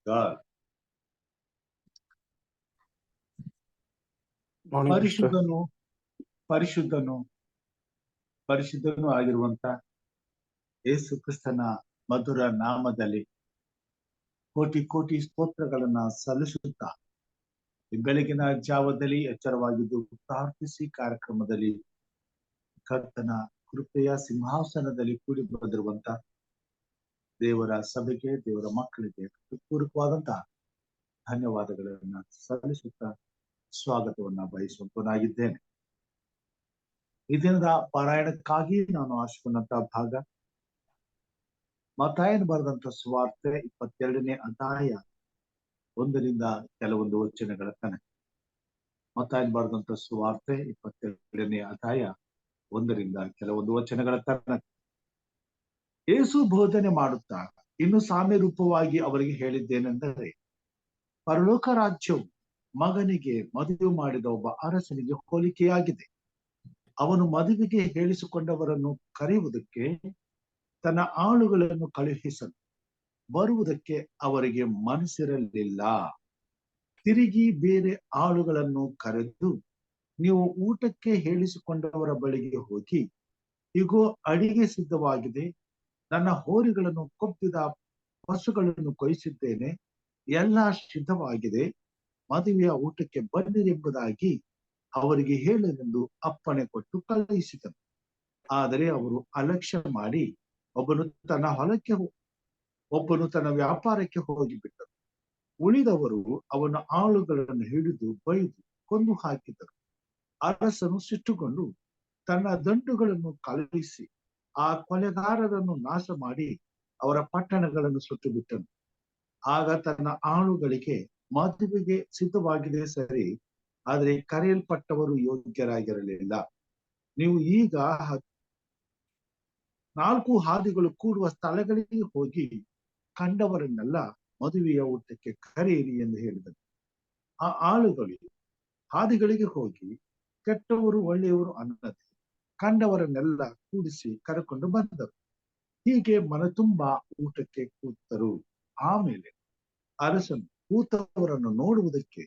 God. Morning, Pastor. ಪರಿಶುದ್ಧನು ಪರಿಶುದ್ಧನು ಪರಿಶುದ್ಧನು ಆಗಿರುವಂತ ಯೇಸು ಕ್ರಿಸ್ತನ ಮಧುರ ನಾಮದಲ್ಲಿ ಕೋಟಿ ಕೋಟಿ ಸ್ತೋತ್ರಗಳನ್ನ ಸಲ್ಲಿಸುತ್ತಾ ಈ ಬೆಳಗಿನ ಜಾವದಲ್ಲಿ ಎಚ್ಚರವಾಗಿದ್ದು ಪ್ರಾರ್ಥಿಸಿ ಕಾರ್ಯಕ್ರಮದಲ್ಲಿ ಕರ್ತನ ಕೃಪೆಯ ಸಿಂಹಾಸನದಲ್ಲಿ ಕೂಡಿ ಬಂದಿರುವಂತ ದೇವರ ಸಭೆಗೆ, ದೇವರ ಮಕ್ಕಳಿಗೆ ಪೂರ್ವಕವಾದಂತಹ ಧನ್ಯವಾದಗಳನ್ನ ಸಲ್ಲಿಸುತ್ತಾ ಸ್ವಾಗತವನ್ನ ಬಯಸುವಂತನಾಗಿದ್ದೇನೆ. ಈ ದಿನದ ಪಾರಾಯಣಕ್ಕಾಗಿ ನಾನು ಆರಿಸಿಕೊಂಡಂತ ಭಾಗ ಮತ್ತಾಯನು ಬರೆದಂತ ಸುವಾರ್ತೆ 22ನೇ ಅಧ್ಯಾಯ 1ರಿಂದ ಕೆಲವೊಂದು ವಚನಗಳ ತನಕ. ಮತ್ತಾಯನು ಬರೆದಂತ ಸುವಾರ್ತೆ 22ನೇ ಅಧ್ಯಾಯ 1ರಿಂದ ಕೆಲವೊಂದು ವಚನಗಳ ತನಕ. ಯೇಸು ಬೋಧನೆ ಮಾಡುತ್ತಾ ಇನ್ನು ಸಾಮ್ಯ ರೂಪವಾಗಿ ಅವರಿಗೆ ಹೇಳಿದ್ದೇನೆಂದರೆ, ಪರಲೋಕ ರಾಜ್ಯವು ಮಗನಿಗೆ ಮದುವೆ ಮಾಡಿದ ಒಬ್ಬ ಅರಸನಿಗೆ ಹೋಲಿಕೆಯಾಗಿದೆ. ಅವನು ಮದುವೆಗೆ ಹೇಳಿಸಿಕೊಂಡವರನ್ನು ಕರೆಯುವುದಕ್ಕೆ ತನ್ನ ಆಳುಗಳನ್ನು ಕಳುಹಿಸಲು ಬರುವುದಕ್ಕೆ ಅವರಿಗೆ ಮನಸ್ಸಿರಲಿಲ್ಲ. ತಿರುಗಿ ಬೇರೆ ಆಳುಗಳನ್ನು ಕರೆದು, ನೀವು ಊಟಕ್ಕೆ ಹೇಳಿಸಿಕೊಂಡವರ ಬಳಿಗೆ ಹೋಗಿ, ಇಗೋ ಅಡಿಗೆ ಸಿದ್ಧವಾಗಿದೆ, ನನ್ನ ಹೋರಿಗಳನ್ನು ಕೊಬ್ಬಿದ ಪಶುಗಳನ್ನು ಕೊಯ್ಸಿದ್ದೇನೆ, ಎಲ್ಲ ಸಿದ್ಧವಾಗಿದೆ, ಮದುವೆಯ ಊಟಕ್ಕೆ ಬನ್ನಿರೆಂಬುದಾಗಿ ಅವರಿಗೆ ಹೇಳಲೆಂದು ಅಪ್ಪಣೆ ಕೊಟ್ಟು ಕಳುಹಿಸಿದನು. ಆದರೆ ಅವರು ಅಲಕ್ಷ್ಯ ಮಾಡಿ ಒಬ್ಬನು ತನ್ನ ಹೊಲಕ್ಕೆ, ಒಬ್ಬನು ತನ್ನ ವ್ಯಾಪಾರಕ್ಕೆ ಹೋಗಿಬಿಟ್ಟರು. ಉಳಿದವರು ಅವನ ಆಳುಗಳನ್ನು ಹಿಡಿದು ಬೈದು ಕೊಂದು ಹಾಕಿದರು. ಅರಸನು ಸಿಟ್ಟುಕೊಂಡು ತನ್ನ ದಂಡುಗಳನ್ನು ಕಳುಹಿಸಿ ಆ ಕೊಲೆಗಾರರನ್ನು ನಾಶ ಮಾಡಿ ಅವರ ಪಟ್ಟಣಗಳನ್ನು ಸುಟ್ಟು ಬಿಟ್ಟನು. ಆಗ ತನ್ನ ಆಳುಗಳಿಗೆ, ಮದುವೆಗೆ ಸಿದ್ಧವಾಗಿದೆ ಸರಿ, ಆದರೆ ಕರೆಯಲ್ಪಟ್ಟವರು ಯೋಗ್ಯರಾಗಿರಲಿಲ್ಲ. ನೀವು ಈಗ 4 ಹಾದಿಗಳು ಕೂಡುವ ಸ್ಥಳಗಳಿಗೆ ಹೋಗಿ ಕಂಡವರನ್ನೆಲ್ಲ ಮದುವೆಯ ಊಟಕ್ಕೆ ಕರೆಯಿರಿ ಎಂದು ಹೇಳಿದರು. ಆ ಆಳುಗಳು ಹಾದಿಗಳಿಗೆ ಹೋಗಿ ಕೆಟ್ಟವರು ಒಳ್ಳೆಯವರು ಅನ್ನದೆ ಕಂಡವರನ್ನೆಲ್ಲ ಕೂಡಿಸಿ ಕರೆಕೊಂಡು ಬಂದರು. ಹೀಗೆ ಮನ ತುಂಬಾ ಊಟಕ್ಕೆ ಕೂತರು. ಆಮೇಲೆ ಅರಸನು ಕೂತವರನ್ನು ನೋಡುವುದಕ್ಕೆ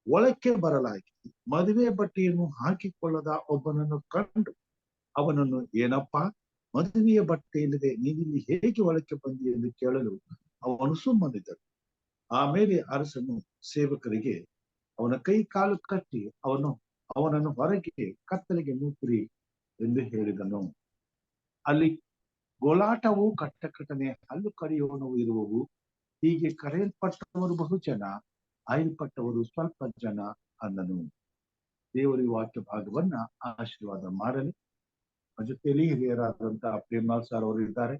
ಒಳಕ್ಕೆ ಬರಲಾಗಿ ಮದುವೆ ಬಟ್ಟೆಯನ್ನು ಹಾಕಿಕೊಳ್ಳದ ಒಬ್ಬನನ್ನು ಕಂಡು ಅವನನ್ನು, ಏನಪ್ಪಾ, ಮದುವೆಯ ಬಟ್ಟೆ ಇಲ್ಲದೆ ನೀನಿಲ್ಲಿ ಹೇಗೆ ಒಳಕ್ಕೆ ಬಂದಿ ಎಂದು ಕೇಳಲು ಅವನು ಸುಮ್ಮನಿದ್ದನು. ಆಮೇಲೆ ಅರಸನು ಸೇವಕರಿಗೆ ಅವನ ಕೈ ಕಾಲು ಕಟ್ಟಿ ಅವನನ್ನು ಹೊರಗೆ ಕತ್ತಲೆಗೆ ನೂಕಿರಿ ಎಂದು ಹೇಳಿದನು. ಅಲ್ಲಿ ಗೋಲಾಟವು, ಕಟ್ಟಕಟನೆ, ಹಲ್ಲು ಕಡಿಯೋಣವು ಇರುವವು. ಹೀಗೆ ಕರೆಯಲ್ಪಟ್ಟವರು ಬಹುಜನ, ಆಯಲ್ಪಟ್ಟವರು ಸ್ವಲ್ಪ ಜನ ಅಂದನು. ದೇವರ ವಾಕ್ಯ ಭಾಗವನ್ನ ಆಶೀರ್ವಾದ ಮಾಡಲಿ. ಜೊತೆಯಲ್ಲಿ ಹಿರಿಯರಾದಂತಹ ಪ್ರೇಮನಾಥ್ ಸರ್ ಅವರು ಇದ್ದಾರೆ.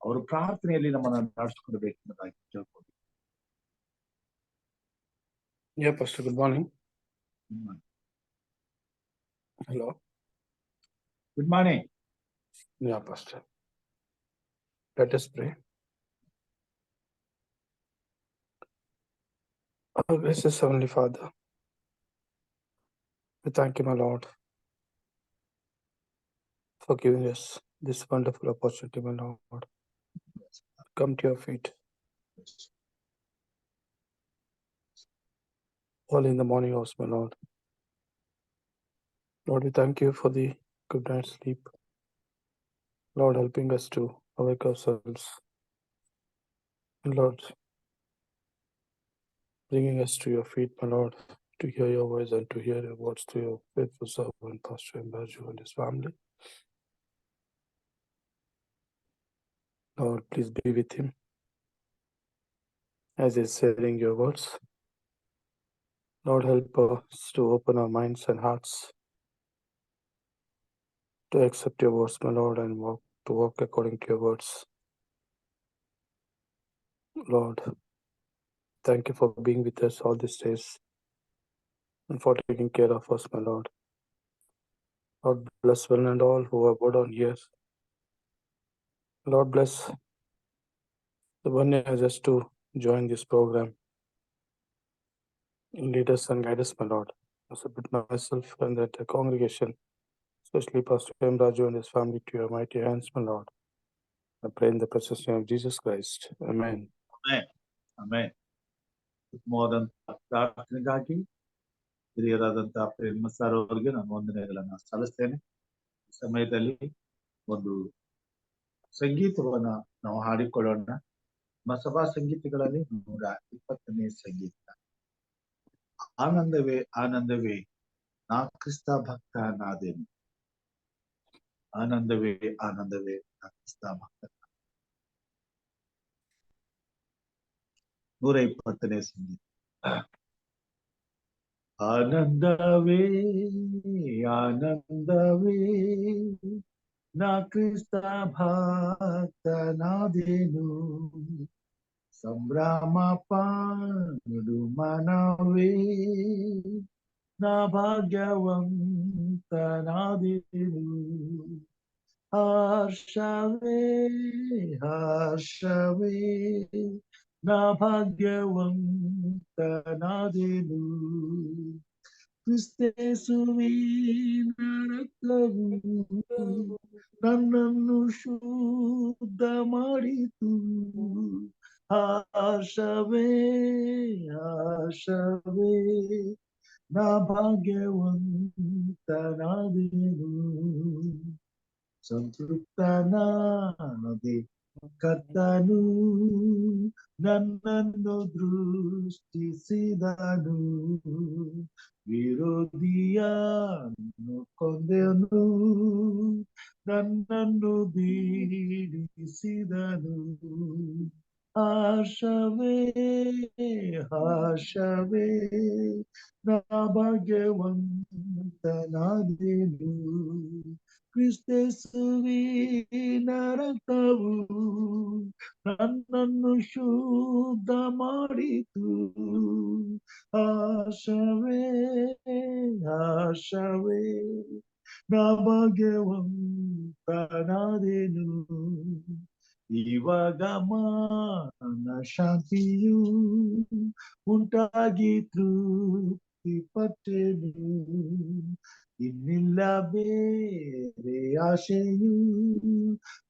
ಅವರು ಪ್ರಾರ್ಥನೆಯಲ್ಲಿ ನಮ್ಮನ್ನು ನಡೆಸಿಕೊಡಬೇಕೆಂಬುದಾಗಿ ಕೇಳ್ಕೊಂಡು. Yeah, Pastor, good morning. Hello. Good morning. Yeah, Pastor. Let us pray. Our gracious Heavenly Father, we thank you, my Lord, for giving us this wonderful opportunity, my Lord. Come to your feet. Early in the morning hours, my Lord. Lord, we thank you for the good night's sleep. Lord, helping us to awake ourselves. And Lord, bringing us to your feet, my Lord, to hear your voice and to hear your words to your faithful servant, Pastor Mbaju and his family. Lord, please be with him as he's sharing your words. Lord, help us to open our minds and hearts to accept your words, my Lord, and walk according to your words. Lord, thank you for being with us all these days and for taking care of us, my Lord. Lord, bless one and all who are put on here. Lord, bless the one who has just to join this program. Lead us and guide us, my Lord. I submit myself and that congregation, especially Pastor Mbaju and his family, to your mighty hands, my Lord. I pray in the precious name of Jesus Christ. Amen. Amen. Amen. ಉತ್ತಮವಾದಂತಹ ಪ್ರಾರ್ಥನೆಗಾಗಿ ಹಿರಿಯರಾದಂತಹ ಪ್ರೇಮ sir ಅವರಿಗೆ ನಾನು ವಂದನೆಗಳನ್ನ ಸಲ್ಲಿಸ್ತೇನೆ. ಈ ಸಮಯದಲ್ಲಿ ಒಂದು ಸಂಗೀತವನ್ನ ನಾವು ಹಾಡಿಕೊಳ್ಳೋಣ. ನಮ್ಮ ಸಭಾ ಸಂಗೀತಗಳಲ್ಲಿ 120ನೇ ಸಂಗೀತ, ಆನಂದವೇ ಆನಂದವೇ ನಾ ಕ್ರಿಸ್ತ ಭಕ್ತ ನಾದೇನು. ಆನಂದವೇ ಆನಂದವೇ ನಾ ಕ್ರಿಸ್ತ ಭಕ್ತ. 120ನೇ ಸಂಗೀತ. ಆನಂದವೇ ಆನಂದವೇ ನಾ ಕ್ರಿಸ್ತ ಭಕ್ತನಾದೇನು. ಸಂಭ್ರಮ ಪಾಡು ಮನವೇ ನಾ ಭಾಗ್ಯವಂತನಾದೇನು. ಹರ್ಷವೇ ಹರ್ಷವೇ ನಾ ಭಾಗ್ಯವಂತನಾದೇನು. ಕ್ರಿಸ್ತೇಸುವಿನ ರಕ್ತವು ನನ್ನನ್ನು ಶುದ್ಧ ಮಾಡಿತು. ಹರ್ಷವೇ ಹರ್ಷವೇ ನಾ ಭಾಗ್ಯವಂತನಾದೇನು. ಸಂತೃಪ್ತನಾದೆ ಕರ್ತನು ನನ್ನನ್ನು ದೃಷ್ಟಿಸಿದನು. ವಿರೋಧಿಯನ್ನು ಕೊಂದೆನು, ನನ್ನನ್ನು ಬೀಳಿಸಿದನು. ಹರ್ಷವೇ ಹರ್ಷವೇ ನಾ ಭಾಗ್ಯವಂತನಾದೇನು. ಕ್ರಿಸ್ತೇಸುವಿನ ರಕ್ತವು ನನ್ನನ್ನು ಶುದ್ಧ ಮಾಡಿತು. ಹರ್ಷವೇ ಹರ್ಷವೇ ನಾ ಭಾಗ್ಯವಂತನಾದೇನು. ಇವಾಗ ಮಾನ ಶಾಂತಿಯು ಉಂಟಾಗಿ ತೃಪ್ತಿ ಪಟ್ಟೆನು. ಇನ್ನಿಲ್ಲ ಬೇರೆ ಆಶೆಯು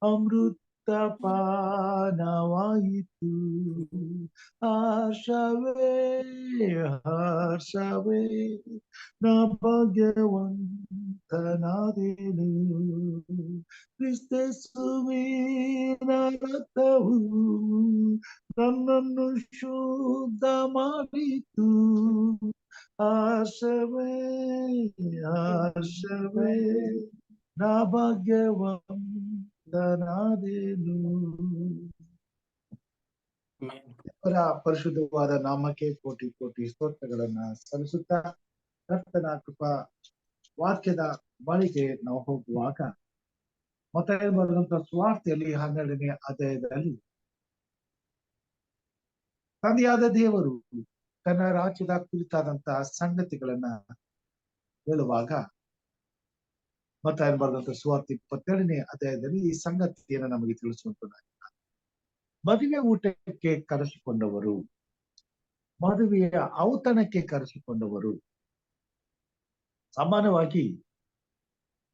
ಅಮೃತ ಪಾನವಾಯಿತು. ಹರ್ಷವೇ ಹರ್ಷವೇ ನಾ ಭಾಗ್ಯವಂತನಾದೇನು. ಕ್ರಿಸ್ತೇಸುವಿನ ರಕ್ತವು ನನ್ನನ್ನು ಶುದ್ಧ ಮಾಡಿತು. ಹರ್ಷವೇ ಹರ್ಷವೇ ನಾ ಭಾಗ್ಯವಂತನಾದೇನು. ಅವರ ಪರಿಶುದ್ಧವಾದ ನಾಮಕ್ಕೆ ಕೋಟಿ ಕೋಟಿ ಸ್ತೋತ್ರಗಳನ್ನ ಸಲ್ಲಿಸುತ್ತಾ ಕರ್ತನ ಕೃಪಾ ವಾಕ್ಯದ ಬಳಿಗೆ ನಾವು ಹೋಗುವಾಗ, ಮತ್ತಾಯ ಬರೆದಂತ ಸುವಾರ್ತೆಯಲ್ಲಿ 12ನೇ ಅಧ್ಯಾಯದಲ್ಲಿ ತಂದೆಯಾದ ದೇವರು ತನ್ನ ರಾಜ್ಯದ ಕುರಿತಾದಂತಹ ಸಂಗತಿಗಳನ್ನ ಹೇಳುವಾಗ, ಮತ್ತಾಯ ಬರೆದಂತ ಸುವಾರ್ತೆ 27ನೇ ಅಧ್ಯಾಯದಲ್ಲಿ ಈ ಸಂಗತಿಯನ್ನು ನಮಗೆ ತಿಳಿಸುವಂತದ್ದಾಗಿದೆ. ಮದುವೆ ಊಟಕ್ಕೆ ಕರೆಸಿಕೊಂಡವರು, ಮದುವೆಯ ಔತಣಕ್ಕೆ ಕರೆಸಿಕೊಂಡವರು ಸಾಮಾನ್ಯವಾಗಿ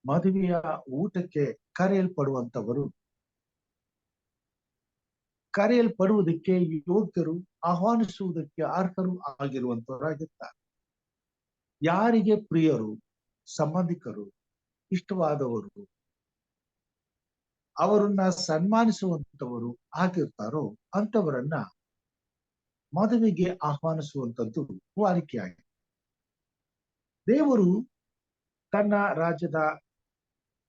ಮದುವೆಯ ಊಟಕ್ಕೆ ಕರೆಯಲ್ಪಡುವಂತವರು ಕರೆಯಲ್ಪಡುವುದಕ್ಕೆ ಯೋಗ್ಯರು, ಆಹ್ವಾನಿಸುವುದಕ್ಕೆ ಅರ್ಹರು ಆಗಿರುವಂತವರಾಗಿರ್ತಾರೆ. ಯಾರಿಗೆ ಪ್ರಿಯರು, ಸಂಬಂಧಿಕರು, ಇಷ್ಟವಾದವರು, ಅವರನ್ನ ಸನ್ಮಾನಿಸುವಂತವರು ಆಗಿರ್ತಾರೋ ಅಂತವರನ್ನ ಮದುವೆಗೆ ಆಹ್ವಾನಿಸುವಂತದ್ದು ವಾಡಿಕೆಯಾಗಿದೆ. ದೇವರು ತನ್ನ ರಾಜ್ಯದ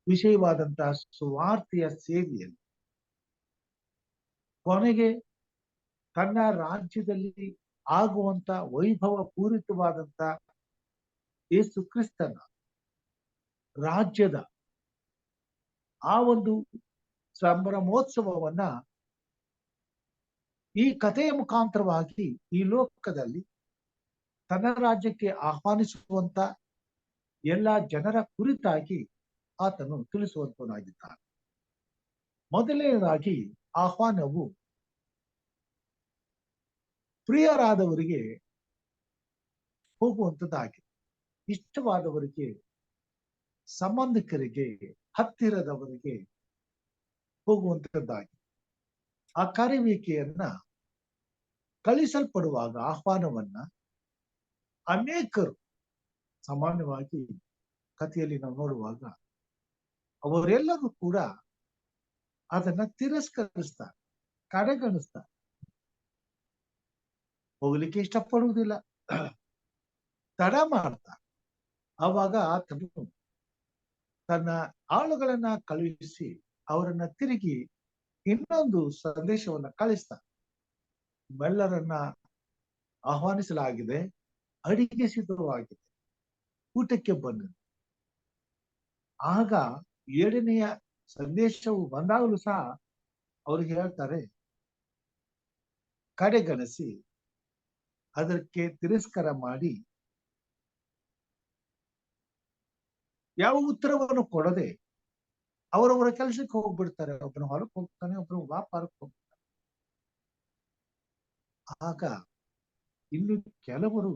ವಿಷಯವಾದಂತಹ ಸುವಾರ್ತೆಯ ಸೇವೆಯಲ್ಲಿ ಕೊನೆಗೆ ತನ್ನ ರಾಜ್ಯದಲ್ಲಿ ಆಗುವಂತ ವೈಭವ ಪೂರಿತವಾದಂತ ಯೇಸು ಕ್ರಿಸ್ತನ ರಾಜ್ಯದ ಆ ಒಂದು ಸಂಭ್ರಮೋತ್ಸವವನ್ನ ಈ ಕಥೆಯ ಮುಖಾಂತರವಾಗಿ ಈ ಲೋಕದಲ್ಲಿ ತನ್ನ ರಾಜ್ಯಕ್ಕೆ ಆಹ್ವಾನಿಸುವಂತ ಎಲ್ಲ ಜನರ ಕುರಿತಾಗಿ ಆತನು ತಿಳಿಸುವಂತನಾಗಿದ್ದಾನೆ. ಮೊದಲನೇದಾಗಿ ಆಹ್ವಾನವು ಪ್ರಿಯರಾದವರಿಗೆ ಹೋಗುವಂಥದ್ದಾಗಿದೆ. ಇಷ್ಟವಾದವರಿಗೆ, ಸಂಬಂಧಿಕರಿಗೆ, ಹತ್ತಿರದವರಿಗೆ ಹೋಗುವಂಥದ್ದಾಗಿದೆ. ಆ ಕರೆಯುವಿಕೆಯನ್ನ ಕಳಿಸಲ್ಪಡುವಾಗ ಆಹ್ವಾನವನ್ನ ಅನೇಕರು ಸಾಮಾನ್ಯವಾಗಿ ಕಥೆಯಲ್ಲಿ ನಾವು ನೋಡುವಾಗ ಅವರೆಲ್ಲರೂ ಕೂಡ ಅದನ್ನ ತಿರಸ್ಕರಿಸ್ತಾರೆ, ಕಡೆಗಣಿಸ್ತಾರೆ, ಹೋಗ್ಲಿಕ್ಕೆ ಇಷ್ಟಪಡುವುದಿಲ್ಲ, ತಡ ಮಾಡ್ತಾರೆ. ಆವಾಗ ಆತನು ತನ್ನ ಆಳುಗಳನ್ನ ಕಳುಹಿಸಿ ಅವರನ್ನ ತಿರುಗಿ ಇನ್ನೊಂದು ಸಂದೇಶವನ್ನ ಕಳಿಸ್ತಾನೆ. ನಿಮ್ಮೆಲ್ಲರನ್ನ ಆಹ್ವಾನಿಸಲಾಗಿದೆ, ಅಡಿಗೆ ಸಿದ್ಧವಾಗಿದೆ, ಊಟಕ್ಕೆ ಬನ್ನಿ. ಆಗ 7ನೆಯ ಸಂದೇಶವು ಬಂದಾಗಲೂ ಸಹ ಅವ್ರಿಗೆ ಹೇಳ್ತಾರೆ, ಕಡೆಗಣಿಸಿ ಅದಕ್ಕೆ ತಿರಸ್ಕಾರ ಮಾಡಿ ಯಾವ ಉತ್ತರವನ್ನು ಕೊಡದೆ ಅವರವರ ಕೆಲಸಕ್ಕೆ ಹೋಗ್ಬಿಡ್ತಾರೆ. ಒಬ್ಬನ ಹೊಲಕ್ಕೆ ಹೋಗ್ತಾನೆ, ಒಬ್ಬನು ವ್ಯಾಪಾರಕ್ಕೆ ಹೋಗ್ತಾನೆ. ಆಗ ಇನ್ನು ಕೆಲವರು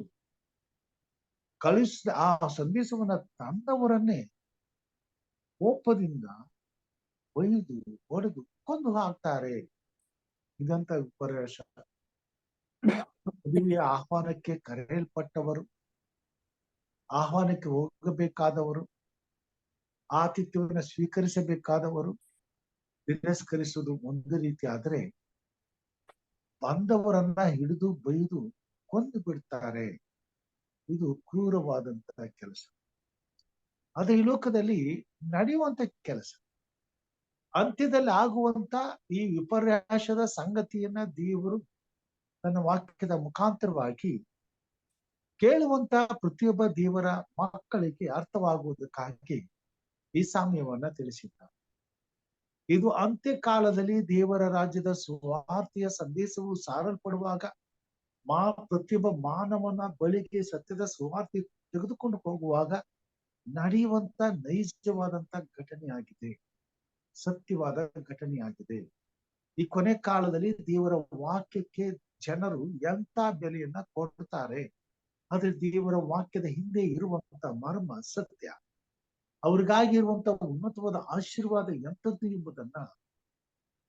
ಕಳಿಸಿದ ಆ ಸಂದೇಶವನ್ನ ತಂದವರನ್ನೇ ಕೋಪದಿಂದ ಒಯ್ದು ಹೊಡೆದು ಕೊಂದು ಹಾಕ್ತಾರೆ. ಇದಂತ ವಿಪರ್ಯಾಸ. ಮದುವೆಯ ಆಹ್ವಾನಕ್ಕೆ ಕರೆಯಲ್ಪಟ್ಟವರು, ಆಹ್ವಾನಕ್ಕೆ ಹೋಗಬೇಕಾದವರು, ಆತಿಥ್ಯವನ್ನು ಸ್ವೀಕರಿಸಬೇಕಾದವರು ತಿರಸ್ಕರಿಸುವುದು ಒಂದು ರೀತಿ ಆದ್ರೆ, ಬಂದವರನ್ನ ಹಿಡಿದು ಬೈದು ಕೊಂದು ಬಿಡ್ತಾರೆ. ಇದು ಕ್ರೂರವಾದಂತಹ ಕೆಲಸ. ಅದು ಈ ಲೋಕದಲ್ಲಿ ನಡೆಯುವಂತ ಕೆಲಸ. ಅಂತ್ಯದಲ್ಲಿ ಆಗುವಂತ ಈ ವಿಪರ್ಯಾಸದ ಸಂಗತಿಯನ್ನ ದೇವರು ತನ್ನ ವಾಕ್ಯದ ಮುಖಾಂತರವಾಗಿ ಕೇಳುವಂತ ಪ್ರತಿಯೊಬ್ಬ ದೇವರ ಮಕ್ಕಳಿಗೆ ಅರ್ಥವಾಗುವುದಕ್ಕಾಗಿ ಈ ಸಾಮ್ಯವನ್ನ ತಿಳಿಸಿದ್ದಾರೆ. ಇದು ಅಂತ್ಯಕಾಲದಲ್ಲಿ ದೇವರ ರಾಜ್ಯದ ಸುವಾರ್ತೆಯ ಸಂದೇಶವು ಸಾರಲ್ಪಡುವಾಗ ಪ್ರತಿಯೊಬ್ಬ ಮಾನವನ ಬಳಿಗೆ ಸತ್ಯದ ಸುವಾರ್ತೆ ತೆಗೆದುಕೊಂಡು ಹೋಗುವಾಗ ನಡೆಯುವಂತ ನೈಜವಾದಂತ ಘಟನೆಯಾಗಿದೆ, ಸತ್ಯವಾದ ಘಟನೆಯಾಗಿದೆ. ಈ ಕೊನೆ ಕಾಲದಲ್ಲಿ ದೇವರ ವಾಕ್ಯಕ್ಕೆ ಜನರು ಎಂತ ಬೆಲೆಯನ್ನ ಕೊಡ್ತಾರೆ, ಆದ್ರೆ ದೇವರ ವಾಕ್ಯದ ಹಿಂದೆ ಇರುವಂತ ಮರ್ಮ ಸತ್ಯ, ಅವ್ರಿಗಾಗಿ ಇರುವಂತಹ ಉನ್ನತವಾದ ಆಶೀರ್ವಾದ ಎಂಥದ್ದು ಎಂಬುದನ್ನ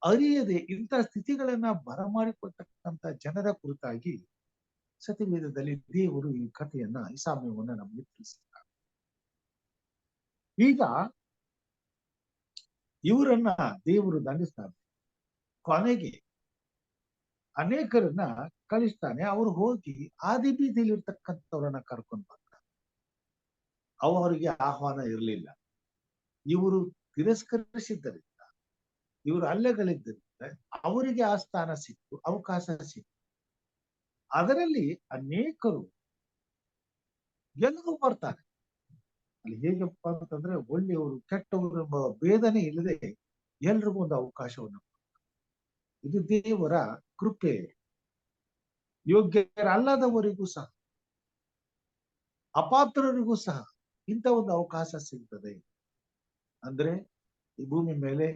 ಅರಿಯದೆ ಇಂಥ ಸ್ಥಿತಿಗಳನ್ನ ಬರಮಾಡಿಕೊಳ್ತಕ್ಕಂಥ ಜನರ ಕುರಿತಾಗಿ ಸತ್ಯವೇದದಲ್ಲಿ ದೇವರು ಈ ಕಥೆಯನ್ನ, ಈ ಸಾಮ್ಯವನ್ನ ನಮಗೆ ತಿಳಿಸಿದ್ದಾರೆ. ಈಗ ಇವರನ್ನ ದೇವರು ದಂಡಿಸ್ತಾರೆ. ಕೊನೆಗೆ ಅನೇಕರನ್ನ ಕಳಿಸ್ತಾನೆ. ಅವರು ಹೋಗಿ ಆದಿ ಬೀದಿಯಲ್ಲಿ ಇರ್ತಕ್ಕಂಥವ್ರನ್ನ ಕರ್ಕೊಂಡು ಬರ್ತಾರೆ. ಅವರಿಗೆ ಆಹ್ವಾನ ಇರಲಿಲ್ಲ. ಇವರು ತಿರಸ್ಕರಿಸಿದ್ದರಿಂದ, ಇವರು ಅಲ್ಲೆಗಳಿದ್ದರಿಂದ ಅವರಿಗೆ ಆ ಸ್ಥಾನ ಸಿಕ್ತು, ಅವಕಾಶ ಸಿಕ್ತು. ಅದರಲ್ಲಿ ಅನೇಕರು ಎಲ್ಲರೂ ಬರ್ತಾರೆ. ಅಲ್ಲಿ ಹೇಗಪ್ಪ ಅಂತಂದ್ರೆ, ಒಳ್ಳೆಯವರು ಕೆಟ್ಟವರು ಎಂಬ ಭೇದನೆ ಇಲ್ಲದೆ ಎಲ್ರಿಗೂ ಒಂದು ಅವಕಾಶವನ್ನು. ಇದು ದೇವರ ಕೃಪೆ. ಯೋಗ್ಯರಲ್ಲದವರಿಗೂ ಸಹ, ಅಪಾತ್ರರಿಗೂ ಸಹ ಇಂಥ ಒಂದು ಅವಕಾಶ ಸಿಗ್ತದೆ. ಅಂದ್ರೆ ಈ ಭೂಮಿ ಮೇಲೆ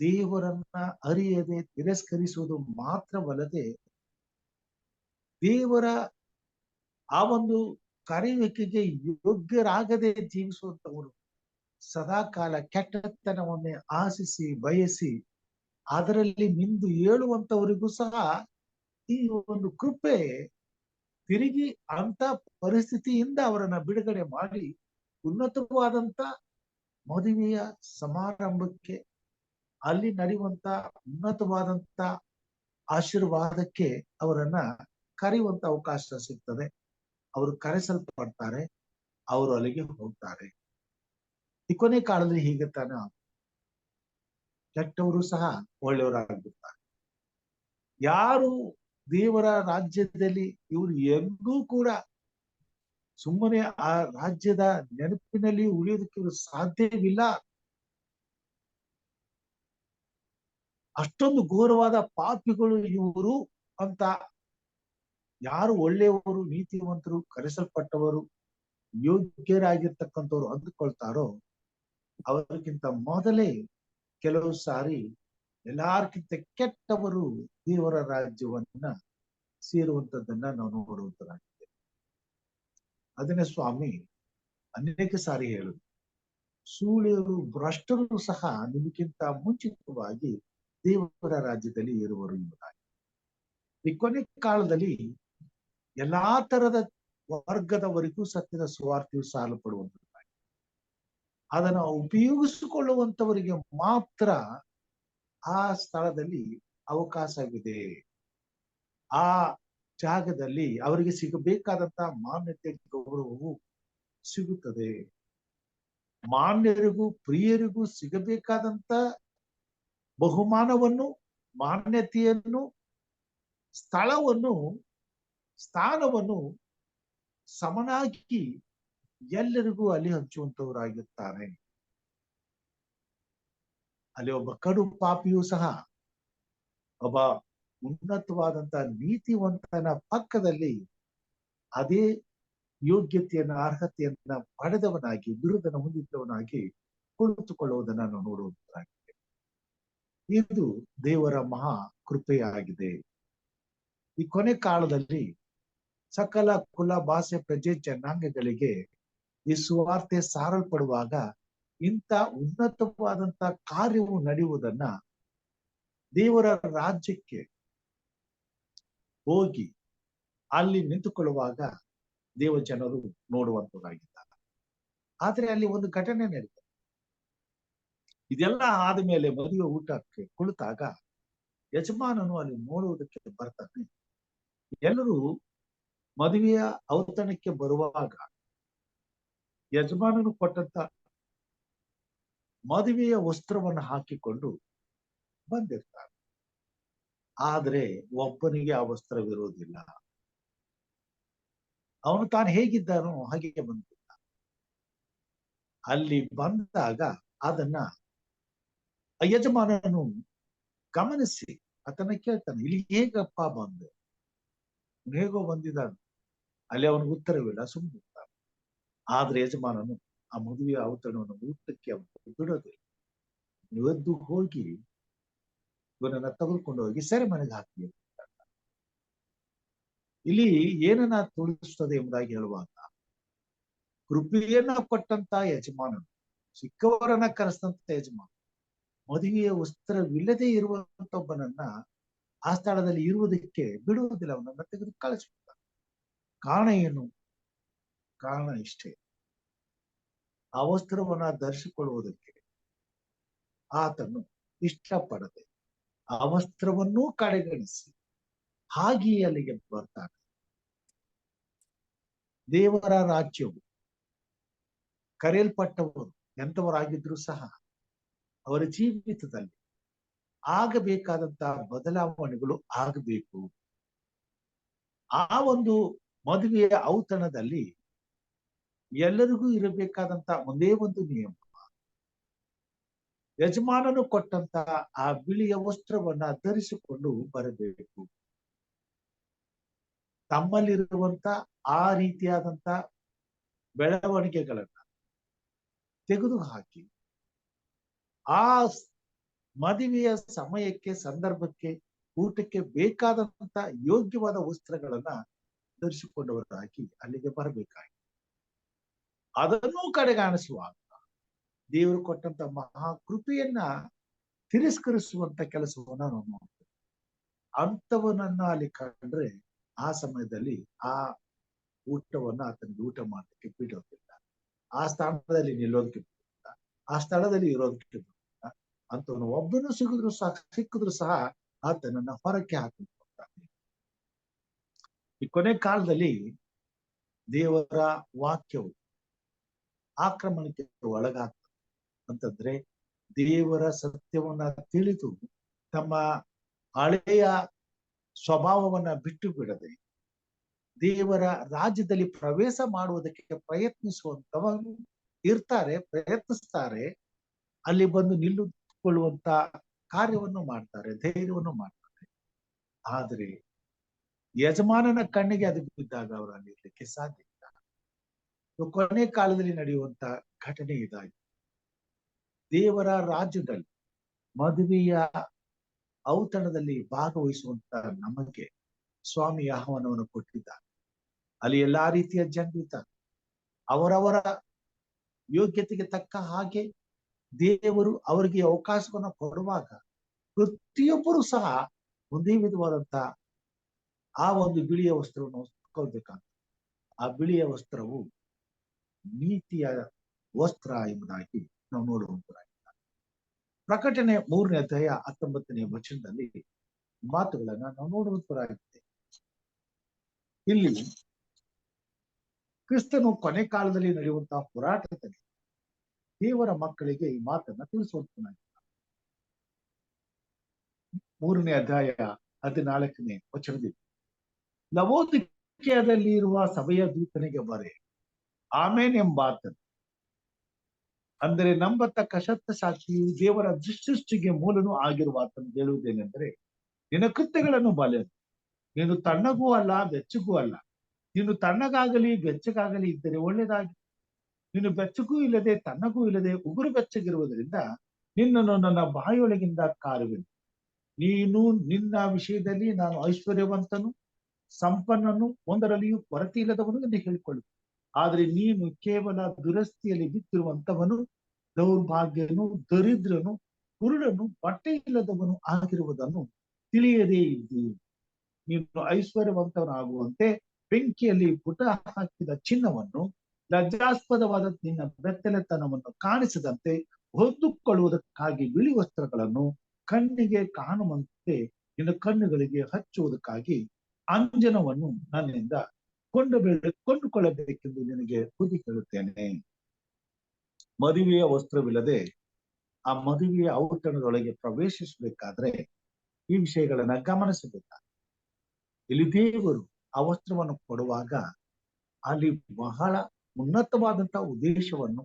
ದೇವರನ್ನ ಅರಿಯದೆ ತಿರಸ್ಕರಿಸುವುದು ಮಾತ್ರವಲ್ಲದೆ, ದೇವರ ಆ ಒಂದು ಕರೆಯುವಿಕೆಗೆ ಯೋಗ್ಯರಾಗದೆ ಜೀವಿಸುವಂತವರು, ಸದಾಕಾಲ ಕೆಟ್ಟತನವನ್ನೇ ಆಶಿಸಿ ಬಯಸಿ ಅದರಲ್ಲಿ ಮಿಂದು ಏಳುವಂತವರಿಗೂ ಸಹ ಈ ಒಂದು ಕೃಪೆ ತಿರುಗಿ ಅಂತ ಪರಿಸ್ಥಿತಿಯಿಂದ ಅವರನ್ನ ಬಿಡುಗಡೆ ಮಾಡಿ ಉನ್ನತವಾದಂತ ಮದುವೆಯ ಸಮಾರಂಭಕ್ಕೆ, ಅಲ್ಲಿ ನಡೆಯುವಂತ ಉನ್ನತವಾದಂತ ಆಶೀರ್ವಾದಕ್ಕೆ ಅವರನ್ನ ಕರೆಯುವಂತ ಅವಕಾಶ ಸಿಗ್ತದೆ. ಅವರು ಕರೆಸಲ್ಪಡ್ತಾರೆ, ಅವರು ಅಲ್ಲಿಗೆ ಹೋಗ್ತಾರೆ. ಈ ಕೊನೆ ಕಾಲದಲ್ಲಿ ಹೀಗೆ ತಾನೆ, ಕೆಟ್ಟವರು ಸಹ ಒಳ್ಳೆಯವರಾಗ್ಬಿಡ್ತಾರೆ. ಯಾರು ದೇವರ ರಾಜ್ಯದಲ್ಲಿ ಇವರು ಎಂದೂ ಕೂಡ ಸುಮ್ಮನೆ ಆ ರಾಜ್ಯದ ನೆನಪಿನಲ್ಲಿ ಉಳಿಯೋದಕ್ಕೆ ಇವರು ಸಾಧ್ಯವಿಲ್ಲ. ಅಷ್ಟೊಂದು ಘೋರವಾದ ಪಾಪಿಗಳು ಇವರು ಅಂತ ಯಾರು ಒಳ್ಳೆಯವರು, ನೀತಿವಂತರು, ಕರೆಸಲ್ಪಟ್ಟವರು, ಯೋಗ್ಯರಾಗಿರ್ತಕ್ಕಂಥವ್ರು ಅಂದುಕೊಳ್ತಾರೋ, ಅವರಿಗಿಂತ ಮೊದಲೇ ಕೆಲವು ಸಾರಿ ಎಲ್ಲಾರ್ಕಿಂತ ಕೆಟ್ಟವರು ದೇವರ ರಾಜ್ಯವನ್ನ ಸೇರುವಂತದ್ದನ್ನ ನಾವು ನೋಡುವಂತರಾಗಿದೆ. ಅದನ್ನೇ ಸ್ವಾಮಿ ಅನೇಕ ಸಾರಿ ಹೇಳುದು, ಸೂಳೆಯರು, ಭ್ರಷ್ಟರು ಸಹ ನಿಮಗಿಂತ ಮುಂಚಿತವಾಗಿ ದೇವರ ರಾಜ್ಯದಲ್ಲಿ ಇರುವರು ಎಂಬುದಾಗಿ. ಈ ಕೊನೆ ಕಾಲದಲ್ಲಿ ಎಲ್ಲಾ ತರದ ವರ್ಗದವರಿಗೂ ಸತ್ಯದ ಸುವಾರ್ತೆಯು ಸಾರಲ್ಪಡುವಂಥದ್ದು. ಅದನ್ನ ಉಪಯೋಗಿಸಿಕೊಳ್ಳುವಂತವರಿಗೆ ಮಾತ್ರ ಆ ಸ್ಥಳದಲ್ಲಿ ಅವಕಾಶವಿದೆ. ಆ ಜಾಗದಲ್ಲಿ ಅವರಿಗೆ ಸಿಗಬೇಕಾದಂತ ಮಾನ್ಯತೆ, ಗೌರವವು ಸಿಗುತ್ತದೆ. ಮಾನ್ಯರಿಗೂ ಪ್ರಿಯರಿಗೂ ಸಿಗಬೇಕಾದಂತ ಬಹುಮಾನವನ್ನು, ಮಾನ್ಯತೆಯನ್ನು, ಸ್ಥಳವನ್ನು, ಸ್ಥಾನವನ್ನು ಸಮನಾಗಿ ಎಲ್ಲರಿಗೂ ಅಲ್ಲಿ ಹಂಚುವಂತವರಾಗಿರ್ತಾರೆ. ಅಲ್ಲಿ ಒಬ್ಬ ಕಡು ಪಾಪಿಯೂ ಸಹ ಒಬ್ಬ ಉನ್ನತವಾದಂತ ನೀತಿವಂತನ ಪಕ್ಕದಲ್ಲಿ ಅದೇ ಯೋಗ್ಯತೆಯನ್ನ, ಅರ್ಹತೆಯನ್ನ ಪಡೆದವನಾಗಿ, ಬಿರುದನ್ನು ಹೊಂದಿದ್ದವನಾಗಿ ಕುಳಿತುಕೊಳ್ಳುವುದನ್ನು ನಾವು ನೋಡುವಂತಾಗಿದೆ. ಇದು ದೇವರ ಮಹಾ ಕೃಪೆಯಾಗಿದೆ. ಈ ಕೊನೆ ಕಾಲದಲ್ಲಿ ಸಕಲ ಕುಲ, ಭಾಷೆ, ಪ್ರಜೆ, ಜನಾಂಗಗಳಿಗೆ ಈ ಸುವಾರ್ತೆ ಸಾರಲ್ಪಡುವಾಗ ಇಂಥ ಉನ್ನತವಾದಂತ ಕಾರ್ಯವು ನಡೆಯುವುದನ್ನ ದೇವರ ರಾಜ್ಯಕ್ಕೆ ಹೋಗಿ ಅಲ್ಲಿ ನಿಂತುಕೊಳ್ಳುವಾಗ ದೇವ ಜನರು ನೋಡುವಂತರಾಗಿದ್ದಾರೆ. ಆದ್ರೆ ಅಲ್ಲಿ ಒಂದು ಘಟನೆ ನಡೀತದೆ. ಇದೆಲ್ಲ ಆದ್ಮೇಲೆ ಮದುವೆ ಊಟಕ್ಕೆ ಕುಳಿತಾಗ ಯಜಮಾನನು ಅಲ್ಲಿ ನೋಡುವುದಕ್ಕೆ ಬರ್ತಾನೆ. ಎಲ್ಲರೂ ಮದುವೆಯ ಔತಣಕ್ಕೆ ಬರುವಾಗ ಯಜಮಾನನು ಕೊಟ್ಟಂತ ಮದುವೆಯ ವಸ್ತ್ರವನ್ನು ಹಾಕಿಕೊಂಡು ಬಂದಿರ್ತಾರೆ. ಆದ್ರೆ ಒಬ್ಬನಿಗೆ ಆ ವಸ್ತ್ರವಿರುವುದಿಲ್ಲ. ಅವನು ತಾನು ಹೇಗಿದ್ದಾನೋ ಹಾಗೆ ಬಂದಿದ್ದ. ಅಲ್ಲಿ ಬಂದಾಗ ಅದನ್ನ ಯಜಮಾನನು ಗಮನಿಸಿ ಆತನ ಕೇಳ್ತಾನೆ, ಇಲ್ಲಿ ಹೇಗಪ್ಪ ಬಂದೆ? ಹೇಗೋ ಬಂದಿದ್ದಾನೆ. ಅಲ್ಲಿ ಅವನಿಗೆ ಉತ್ತರವಿಲ್ಲ, ಸುಮ್ಮನಿರ್ತಾನೆ. ಆದ್ರೆ ಯಜಮಾನನು ಆ ಮದುವೆಯ ಔತಣವನ್ನು ಊಟಕ್ಕೆ ಅವನು ಬಿಡೋದಿಲ್ಲ. ಎದ್ದು ಹೋಗಿ ಇವನನ್ನ ತೆಗೆದುಕೊಂಡು ಹೋಗಿ ಸೆರೆಮನೆಗೆ ಹಾಕಿ. ಇಲ್ಲಿ ಏನನ್ನ ತೋರಿಸುತ್ತದೆ ಎಂಬುದಾಗಿ ಹೇಳುವಾಗ, ಕೃಪೆಯನ್ನ ಕೊಟ್ಟಂತ ಯಜಮಾನನು, ಸಿಕ್ಕವರನ್ನ ಕರೆಸಿದಂತ ಯಜಮಾನ, ಮದುವೆಯ ವಸ್ತ್ರವಿಲ್ಲದೆ ಇರುವಂತ ಒಬ್ಬನನ್ನ ಆ ಸ್ಥಳದಲ್ಲಿ ಇರುವುದಕ್ಕೆ ಬಿಡುವುದಿಲ್ಲ. ಅವನನ್ನ ತೆಗೆದು ಕಳಿಸ್ಬಿಡ್ತಾನೆ. ಕಾರಣ ಏನು? ಕಾರಣ ಇಷ್ಟೇ, ಆ ವಸ್ತ್ರವನ್ನ ಧರಿಸಿಕೊಳ್ಳುವುದಕ್ಕೆ ಆತನು ಇಷ್ಟಪಡದೆ ಆ ವಸ್ತ್ರವನ್ನೂ ಕಡೆಗಣಿಸಿ ಹಾಗೆಯೇ ಅಲ್ಲಿಗೆ ಬರ್ತಾನೆ. ದೇವರ ರಾಜ್ಯವು ಕರೆಯಲ್ಪಟ್ಟವರು ಎಂಥವರಾಗಿದ್ರು ಸಹ ಅವರ ಜೀವಿತದಲ್ಲಿ ಆಗಬೇಕಾದಂತ ಬದಲಾವಣೆಗಳು ಆಗಬೇಕು. ಆ ಒಂದು ಮದುವೆಯ ಔತಣದಲ್ಲಿ ಎಲ್ಲರಿಗೂ ಇರಬೇಕಾದಂತ ಒಂದೇ ಒಂದು ನಿಯಮ, ಯಜಮಾನನು ಕೊಟ್ಟಂತ ಆ ಬಿಳಿಯ ವಸ್ತ್ರವನ್ನ ಧರಿಸಿಕೊಂಡು ಬರಬೇಕು. ತಮ್ಮಲ್ಲಿರುವಂತ ಆ ರೀತಿಯಾದಂತ ಬೆಳವಣಿಗೆಗಳನ್ನ ತೆಗೆದುಹಾಕಿ ಆ ಮದುವೆಯ ಸಮಯಕ್ಕೆ, ಸಂದರ್ಭಕ್ಕೆ, ಊಟಕ್ಕೆ ಬೇಕಾದಂತ ಯೋಗ್ಯವಾದ ವಸ್ತ್ರಗಳನ್ನ ಧರಿಸಿಕೊಂಡವರಾಗಿ ಅಲ್ಲಿಗೆ ಬರಬೇಕಾಗಿ, ಅದನ್ನೂ ಕಡೆಗಾಣಿಸುವಾಗ ದೇವರು ಕೊಟ್ಟಂತ ಮಹಾ ಕೃಪೆಯನ್ನ ತಿರಸ್ಕರಿಸುವಂತ ಕೆಲಸವನ್ನ ನಾವು ಮಾಡ್ತೇವೆ. ಅಂತವನನ್ನ ಅಲ್ಲಿ ಕಂಡ್ರೆ ಆ ಸಮಯದಲ್ಲಿ ಆ ಊಟವನ್ನ ಆತನಿಗೆ ಊಟ ಮಾಡಲಿಕ್ಕೆ ಬಿಡೋದಿಲ್ಲ. ಆ ಸ್ಥಾನದಲ್ಲಿ ನಿಲ್ಲೋದಕ್ಕೆ ಬಿಡೋದಿಲ್ಲ. ಆ ಸ್ಥಳದಲ್ಲಿ ಇರೋದಕ್ಕೆ ಬಿಡೋದಿಲ್ಲ. ಅಂತವನು ಒಬ್ಬನು ಸಿಕ್ಕಿದ್ರು ಸಹ ಆತನನ್ನ ಹೊರಕ್ಕೆ ಹಾಕಿಕೊಳ್ತಾನೆ. ಈ ಕೊನೆ ಕಾಲದಲ್ಲಿ ದೇವರ ವಾಕ್ಯವು ಆಕ್ರಮಣಕ್ಕೆ ಒಳಗಾಗ್ತದೆ ಅಂತಂದ್ರೆ, ದೇವರ ಸತ್ಯವನ್ನ ತಿಳಿದು ತಮ್ಮ ಹಳೆಯ ಸ್ವಭಾವವನ್ನ ಬಿಟ್ಟು ಬಿಡದೆ ದೇವರ ರಾಜ್ಯದಲ್ಲಿ ಪ್ರವೇಶ ಮಾಡುವುದಕ್ಕೆ ಪ್ರಯತ್ನಿಸುವಂತವರು ಇರ್ತಾರೆ, ಪ್ರಯತ್ನಿಸ್ತಾರೆ. ಅಲ್ಲಿ ಬಂದು ನಿಲ್ಲುಕೊಳ್ಳುವಂತ ಕಾರ್ಯವನ್ನು ಮಾಡ್ತಾರೆ, ಧೈರ್ಯವನ್ನು ಮಾಡ್ತಾರೆ. ಆದ್ರೆ ಯಜಮಾನನ ಕಣ್ಣಿಗೆ ಅದು ಬಿದ್ದಾಗ ಅವರು ಅಲ್ಲಿ ಇರ್ಲಿಕ್ಕೆ ಸಾಧ್ಯ ಇಲ್ಲ. ಕೊನೆ ಕಾಲದಲ್ಲಿ ನಡೆಯುವಂತ ಘಟನೆ ಇದಾಗಿ, ದೇವರ ರಾಜ್ಯದಲ್ಲಿ ಮದುವೆಯ ಔತಣದಲ್ಲಿ ಭಾಗವಹಿಸುವಂತ ನಮಗೆ ಸ್ವಾಮಿ ಆಹ್ವಾನವನ್ನು ಕೊಟ್ಟಿದ್ದಾರೆ. ಅಲ್ಲಿ ಎಲ್ಲಾ ರೀತಿಯ ಜನರಿದ್ದಾರೆ. ಅವರವರ ಯೋಗ್ಯತೆಗೆ ತಕ್ಕ ಹಾಗೆ ದೇವರು ಅವರಿಗೆ ಅವಕಾಶವನ್ನು ಕೊಡುವಾಗ ಪ್ರತಿಯೊಬ್ಬರು ಸಹ ಒಂದೇ ವಿಧವಾದಂತ ಆ ಒಂದು ಬಿಳಿಯ ವಸ್ತ್ರವನ್ನು ಹೊತ್ಕೊಳ್ಬೇಕಾಗ್ತದೆ. ಆ ಬಿಳಿಯ ವಸ್ತ್ರವು ನೀತಿಯ ವಸ್ತ್ರ ಎಂಬುದಾಗಿ ನಾವು ನೋಡುವಂತರಾಗಿದೆ. ಪ್ರಕಟಣೆ 3ನೇ ಅಧ್ಯಾಯ 19ನೇ ವಚನದಲ್ಲಿ ಮಾತುಗಳನ್ನ ನಾವು ನೋಡುವಂತರಾಗಿದೆ. ಇಲ್ಲಿ ಕ್ರಿಸ್ತನು ಕೊನೆ ಕಾಲದಲ್ಲಿ ನಡೆಯುವಂತಹ ಹೋರಾಟದಲ್ಲಿ ದೇವರ ಮಕ್ಕಳಿಗೆ ಈ ಮಾತನ್ನ ತಿಳಿಸುವಂತನಾಗಿದೆ. 3ನೇ ಅಧ್ಯಾಯ 14ನೇ ವಚನದಲ್ಲಿ ಲವೋದಿಕೀಯದಲ್ಲಿ ಇರುವ ಸಭೆಯ ದೂತನಿಗೆ ಬರೆ ಆಮೇನ್ ಎಂಬಾತನು, ಅಂದರೆ ನಂಬತಕ್ಕ ಶಕ್ತ ಸಾಕ್ಷಿಯು ದೇವರ ಸೃಷ್ಟಿಗೆ ಮೂಲನೂ ಆಗಿರುವ ಆತನು ಹೇಳುವುದೇನೆಂದರೆ, ನಿನ್ನ ಕೃತ್ಯಗಳನ್ನು ಬಲ್ಲೆನು, ನೀನು ತಣ್ಣಗೂ ಅಲ್ಲ ಬೆಚ್ಚಗೂ ಅಲ್ಲ. ನೀನು ತಣ್ಣಗಾಗಲಿ ಬೆಚ್ಚಗಾಗಲಿ ಇದ್ದರೆ ಒಳ್ಳೆಯದಾಗಿ, ನೀನು ಬೆಚ್ಚಗೂ ಇಲ್ಲದೆ ತಣ್ಣಗೂ ಇಲ್ಲದೆ ಉಗುರು ಬೆಚ್ಚಗಿರುವುದರಿಂದ ನಿನ್ನನ್ನು ನನ್ನ ಬಾಯೊಳಗಿಂದ ಕಾರುವೆನು. ನೀನು ನಿನ್ನ ವಿಷಯದಲ್ಲಿ ನಾನು ಐಶ್ವರ್ಯವಂತನು ಸಂಪನ್ನನು ಒಂದರಲ್ಲಿಯೂ ಕೊರತೆ ಇಲ್ಲದವನು ಎಂದು ಹೇಳಿಕೊಳ್ಳು. ಆದ್ರೆ ನೀನು ಕೇವಲ ದುರಸ್ತಿಯಲ್ಲಿ ಬಿತ್ತಿರುವಂತವನು, ದೌರ್ಭಾಗ್ಯನು, ದರಿದ್ರನು, ಕುರುಡನು, ಬಟ್ಟೆ ಇಲ್ಲದವನು ಆಗಿರುವುದನ್ನು ತಿಳಿಯದೇ ಇದ್ದೀ. ನೀನು ಐಶ್ವರ್ಯವಂತನಾಗುವಂತೆ ಬೆಂಕಿಯಲ್ಲಿ ಪುಟ ಹಾಕಿದ ಚಿನ್ನವನ್ನು, ಲಜ್ಜಾಸ್ಪದವಾದ ನಿನ್ನ ಬೆತ್ತಲೆತನವನ್ನು ಕಾಣಿಸದಂತೆ ಹೊದ್ದುಕೊಳ್ಳುವುದಕ್ಕಾಗಿ ಬಿಳಿ ವಸ್ತ್ರಗಳನ್ನು, ಕಣ್ಣಿಗೆ ಕಾಣುವಂತೆ ನಿನ್ನ ಕಣ್ಣುಗಳಿಗೆ ಹಚ್ಚುವುದಕ್ಕಾಗಿ ಅಂಜನವನ್ನು ನನ್ನಿಂದ ಕೊಂಡುಕೊಳ್ಳಬೇಕೆಂದು ನಿನಗೆ ಬುದ್ಧಿ ಹೇಳುತ್ತೇನೆ. ಮದುವೆಯ ವಸ್ತ್ರವಿಲ್ಲದೆ ಆ ಮದುವೆಯ ಔತಣದೊಳಗೆ ಪ್ರವೇಶಿಸಬೇಕಾದ್ರೆ ಈ ವಿಷಯಗಳನ್ನ ಗಮನಿಸಬೇಕಾದ್ರೆ, ಇಲ್ಲಿ ದೇವರು ಆ ವಸ್ತ್ರವನ್ನು ಕೊಡುವಾಗ ಅಲ್ಲಿ ಬಹಳ ಉನ್ನತವಾದಂತಹ ಉದ್ದೇಶವನ್ನು,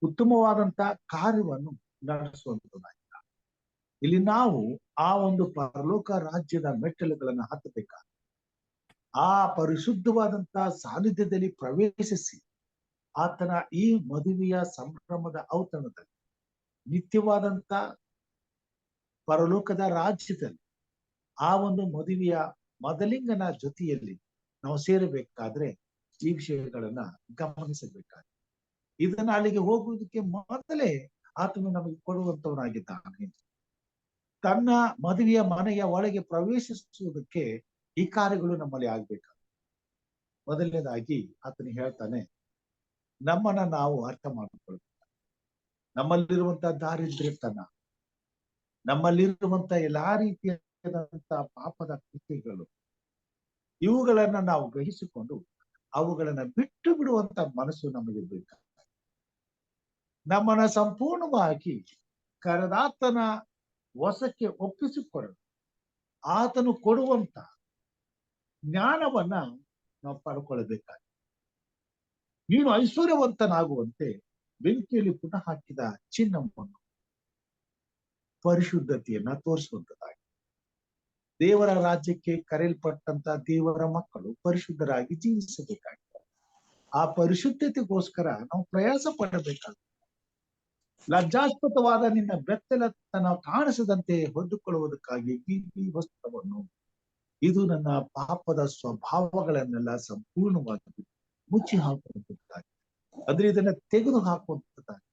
ಉತ್ತಮವಾದಂತಹ ಕಾರ್ಯವನ್ನು ನಡೆಸುವಂತದ್ದಾಗಿದೆ. ಇಲ್ಲಿ ನಾವು ಆ ಒಂದು ಪರಲೋಕ ರಾಜ್ಯದ ಮೆಟ್ಟಲುಗಳನ್ನು ಹತ್ತಬೇಕಾದ ಆ ಪರಿಶುದ್ಧವಾದಂತಹ ಸಾನ್ನಿಧ್ಯದಲ್ಲಿ ಪ್ರವೇಶಿಸಿ ಆತನ ಈ ಮದುವೆಯ ಸಂಭ್ರಮದ ಔತಣದಲ್ಲಿ ನಿತ್ಯವಾದಂತ ಪರಲೋಕದ ರಾಜ್ಯದಲ್ಲಿ ಆ ಒಂದು ಮದುವೆಯ ಮೊದಲಿಂಗನ ಜೊತೆಯಲ್ಲಿ ನಾವು ಸೇರಬೇಕಾದ್ರೆ ಈ ವಿಷಯಗಳನ್ನ ಗಮನಿಸಬೇಕಾಗಿದೆ. ಇದನ್ನ ಅಲ್ಲಿಗೆ ಹೋಗುವುದಕ್ಕೆ ಮೊದಲೇ ಆತನು ನಮಗೆ ಕೊಡುವಂತವನಾಗಿದ್ದಾನೆ. ತನ್ನ ಮದುವೆಯ ಮನೆಯ ಒಳಗೆ ಪ್ರವೇಶಿಸುವುದಕ್ಕೆ ಈ ಕಾರ್ಯಗಳು ನಮ್ಮಲ್ಲಿ ಆಗ್ಬೇಕು. ಮೊದಲನೇದಾಗಿ ಆತನು ಹೇಳ್ತಾನೆ, ನಮ್ಮನ್ನ ನಾವು ಅರ್ಥ ಮಾಡಿಕೊಳ್ಬೇಕು. ನಮ್ಮಲ್ಲಿರುವಂತಹ ದಾರಿದ್ರ್ಯತನ, ನಮ್ಮಲ್ಲಿರುವಂತ ಎಲ್ಲಾ ರೀತಿಯಾದಂತಹ ಪಾಪದ ಕೃತ್ಯಗಳು, ಇವುಗಳನ್ನ ನಾವು ಗ್ರಹಿಸಿಕೊಂಡು ಅವುಗಳನ್ನ ಬಿಟ್ಟು ಬಿಡುವಂತ ಮನಸ್ಸು ನಮಗೆ ಬೇಕು. ನಮ್ಮನ್ನ ಸಂಪೂರ್ಣವಾಗಿ ಕರೆದಾತನ ವಶಕ್ಕೆ ಒಪ್ಪಿಸಿಕೊಡಲು ಆತನು ಕೊಡುವಂತ ಜ್ಞಾನವನ್ನ ನಾವು ಪಡ್ಕೊಳ್ಬೇಕಾಗಿ, ನೀನು ಐಶ್ವರ್ಯವಂತನಾಗುವಂತೆ ಬೆಂಕಿಯಲ್ಲಿ ಪುಟ ಹಾಕಿದ ಚಿನ್ನವನ್ನು, ಪರಿಶುದ್ಧತೆಯನ್ನ ತೋರಿಸುವಂತದ್ದಾಗಿ, ದೇವರ ರಾಜ್ಯಕ್ಕೆ ಕರೆಯಲ್ಪಟ್ಟಂತ ದೇವರ ಮಕ್ಕಳು ಪರಿಶುದ್ಧರಾಗಿ ಜೀವಿಸಬೇಕಾಗಿದೆ. ಆ ಪರಿಶುದ್ಧತೆಗೋಸ್ಕರ ನಾವು ಪ್ರಯಾಸ ಪಡಬೇಕಾಗುತ್ತೆ. ಲಜ್ಜಾಸ್ಪದವಾದ ನಿನ್ನ ಬೆತ್ತಲತನ ಕಾಣಿಸದಂತೆ ಹೊದ್ದುಕೊಳ್ಳುವುದಕ್ಕಾಗಿ ಬಿಳಿ ವಸ್ತ್ರವನ್ನು, ಇದು ನನ್ನ ಪಾಪದ ಸ್ವಭಾವಗಳನ್ನೆಲ್ಲ ಸಂಪೂರ್ಣವಾಗಿ ಮುಚ್ಚಿ ಹಾಕುವಂತದ್ದಾಗಿ, ಆದ್ರೆ ಇದನ್ನ ತೆಗೆದು ಹಾಕುವಂತದ್ದಾಗಿ,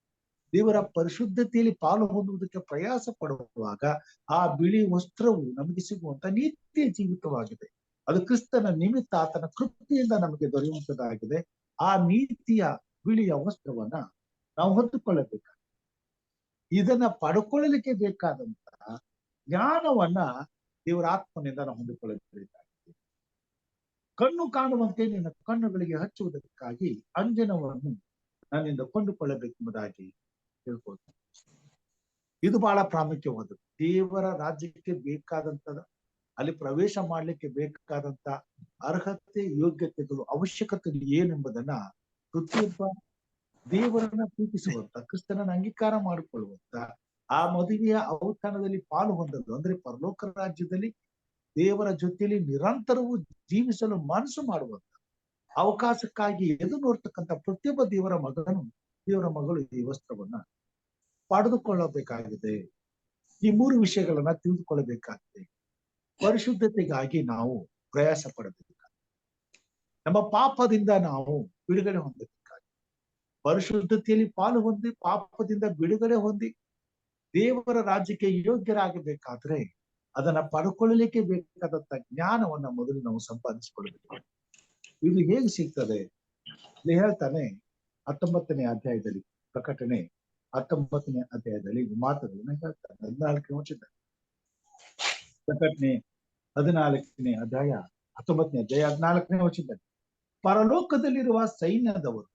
ದೇವರ ಪರಿಶುದ್ಧತೆಯಲ್ಲಿ ಪಾಲು ಹೊಂದುವುದಕ್ಕೆ ಪ್ರಯಾಸ ಪಡುವಾಗ ಆ ಬಿಳಿ ವಸ್ತ್ರವು ನಮಗೆ ಸಿಗುವಂತ ನಿತ್ಯ ಜೀವಿತವಾಗಿದೆ. ಅದು ಕ್ರಿಸ್ತನ ನಿಮಿತ್ತ ಆತನ ಕೃಪೆಯಿಂದ ನಮಗೆ ದೊರೆಯುವಂತದ್ದಾಗಿದೆ. ಆ ನೀತಿಯ ಬಿಳಿಯ ವಸ್ತ್ರವನ್ನ ನಾವು ಹೊತ್ತುಕೊಳ್ಳಬೇಕು. ಇದನ್ನ ಪಡ್ಕೊಳ್ಳಲಿಕ್ಕೆ ಬೇಕಾದಂತಹ ಜ್ಞಾನವನ್ನ ದೇವರ ಆತ್ಮನಿಂದ ನಾವು ಹೊಂದಿಕೊಳ್ಳಬೇಕಾಗಿದೆ. ಕಣ್ಣು ಕಾಣುವಂತೆ ನಿನ್ನ ಕಣ್ಣುಗಳಿಗೆ ಹಚ್ಚುವುದಕ್ಕಾಗಿ ಅಂಜನವನ್ನು ನನ್ನಿಂದ ಕೊಂಡುಕೊಳ್ಳಬೇಕೆಂಬುದಾಗಿ ಹೇಳ್ಕೊಳ್ತೀನಿ. ಇದು ಬಹಳ ಪ್ರಾಮುಖ್ಯವಾದದ್ದು. ದೇವರ ರಾಜ್ಯಕ್ಕೆ ಬೇಕಾದಂತದ, ಅಲ್ಲಿ ಪ್ರವೇಶ ಮಾಡ್ಲಿಕ್ಕೆ ಬೇಕಾದಂತ ಅರ್ಹತೆ, ಯೋಗ್ಯತೆಗಳು, ಅವಶ್ಯಕತೆ ಏನೆಂಬುದನ್ನ ಪ್ರತಿಯೊಬ್ಬ ದೇವರನ್ನ ಪ್ರೀತಿಸುವಂತ, ಕ್ರಿಸ್ತನನ್ನ ಅಂಗೀಕಾರ ಮಾಡಿಕೊಳ್ಳುವಂತ, ಆ ಮದುವೆಯ ಔತಣದಲ್ಲಿ ಪಾಲು ಹೊಂದಲು, ಅಂದ್ರೆ ಪರಲೋಕ ರಾಜ್ಯದಲ್ಲಿ ದೇವರ ಜೊತೆಯಲ್ಲಿ ನಿರಂತರವೂ ಜೀವಿಸಲು ಮನಸ್ಸು ಮಾಡುವಂತ ಅವಕಾಶಕ್ಕಾಗಿ ಎದು ನೋಡ್ತಕ್ಕಂಥ ಪ್ರತಿಯೊಬ್ಬ ದೇವರ ಮಗನು, ದೇವರ ಮಗಳು ಈ ವಸ್ತ್ರವನ್ನ ಪಡೆದುಕೊಳ್ಳಬೇಕಾಗಿದೆ. ಈ 3 ವಿಷಯಗಳನ್ನ ತಿಳಿದುಕೊಳ್ಳಬೇಕಾಗಿದೆ. ಪರಿಶುದ್ಧತೆಗಾಗಿ ನಾವು ಪ್ರಯಾಸ ಪಡಬೇಕಾಗಿದೆ. ನಮ್ಮ ಪಾಪದಿಂದ ನಾವು ಬಿಡುಗಡೆ ಹೊಂದಬೇಕಾಗಿದೆ. ಪರಿಶುದ್ಧತೆಯಲ್ಲಿ ಪಾಲು ಹೊಂದಿ ಪಾಪದಿಂದ ಬಿಡುಗಡೆ ಹೊಂದಿ ದೇವರ ರಾಜ್ಯಕ್ಕೆ ಯೋಗ್ಯರಾಗಬೇಕಾದ್ರೆ ಅದನ್ನ ಪಡ್ಕೊಳ್ಳಲಿಕ್ಕೆ ಬೇಕಾದಂತ ಜ್ಞಾನವನ್ನ ಮೊದಲು ನಾವು ಸಂಪಾದಿಸಿಕೊಳ್ಬೇಕು. ಇದು ಹೇಗೆ ಸಿಗ್ತದೆ? ಇಲ್ಲಿ ಹೇಳ್ತಾನೆ 19ನೇ ಅಧ್ಯಾಯದಲ್ಲಿ, ಪ್ರಕಟಣೆ 19ನೇ ಅಧ್ಯಾಯದಲ್ಲಿ ಮಾತುಗಳನ್ನ ಹೇಳ್ತಾನೆ. 14ನೇ ವಚನ, ಪ್ರಕಟಣೆ 14ನೇ ಅಧ್ಯಾಯ 19ನೇ ಅಧ್ಯಾಯ 14ನೇ ವಚನದಲ್ಲಿ, ಪರಲೋಕದಲ್ಲಿರುವ ಸೈನ್ಯದವರು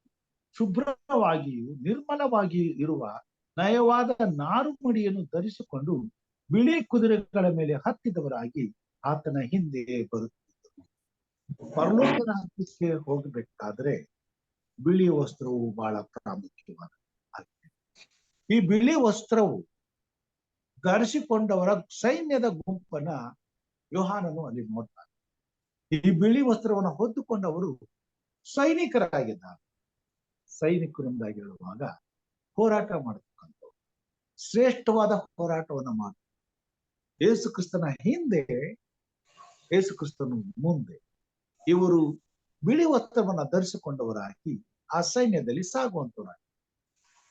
ಶುಭ್ರವಾಗಿಯೂ ನಿರ್ಮಲವಾಗಿಯೂ ಇರುವ ನಯವಾದ ನಾರುಮಡಿಯನ್ನು ಧರಿಸಿಕೊಂಡು ಬಿಳಿ ಕುದುರೆಗಳ ಮೇಲೆ ಹತ್ತಿದವರಾಗಿ ಆತನ ಹಿಂದೆ ಬರುತ್ತಿದ್ದರು. ಪರಲೋಕ ರಾಜ್ಯಕ್ಕೆ ಹೋಗಬೇಕಾದ್ರೆ ಬಿಳಿ ವಸ್ತ್ರವು ಬಹಳ ಪ್ರಾಮುಖ್ಯವಾದ. ಈ ಬಿಳಿ ವಸ್ತ್ರವು ಧರಿಸಿಕೊಂಡವರ ಸೈನ್ಯದ ಗುಂಪನ್ನ ಯೋಹಾನನು ಅಲ್ಲಿ ನೋಡ್ತಾನೆ. ಈ ಬಿಳಿ ವಸ್ತ್ರವನ್ನು ಹೊದ್ದುಕೊಂಡವರು ಸೈನಿಕರಾಗಿದ್ದಾರೆ. ಸೈನಿಕರಿಂದಾಗಿ ಹೇಳುವಾಗ ಹೋರಾಟ ಮಾಡತಕ್ಕಂಥವ್ರು, ಶ್ರೇಷ್ಠವಾದ ಹೋರಾಟವನ್ನ ಮಾಡ್ತಾರೆ. ಯೇಸು ಕ್ರಿಸ್ತನ ಹಿಂದೆ, ಯೇಸು ಕ್ರಿಸ್ತನ ಮುಂದೆ ಇವರು ಬಿಳಿ ವಸ್ತ್ರವನ್ನ ಧರಿಸಿಕೊಂಡವರಾಗಿ ಆ ಸೈನ್ಯದಲ್ಲಿ ಸಾಗುವಂತವರಾಗಿ.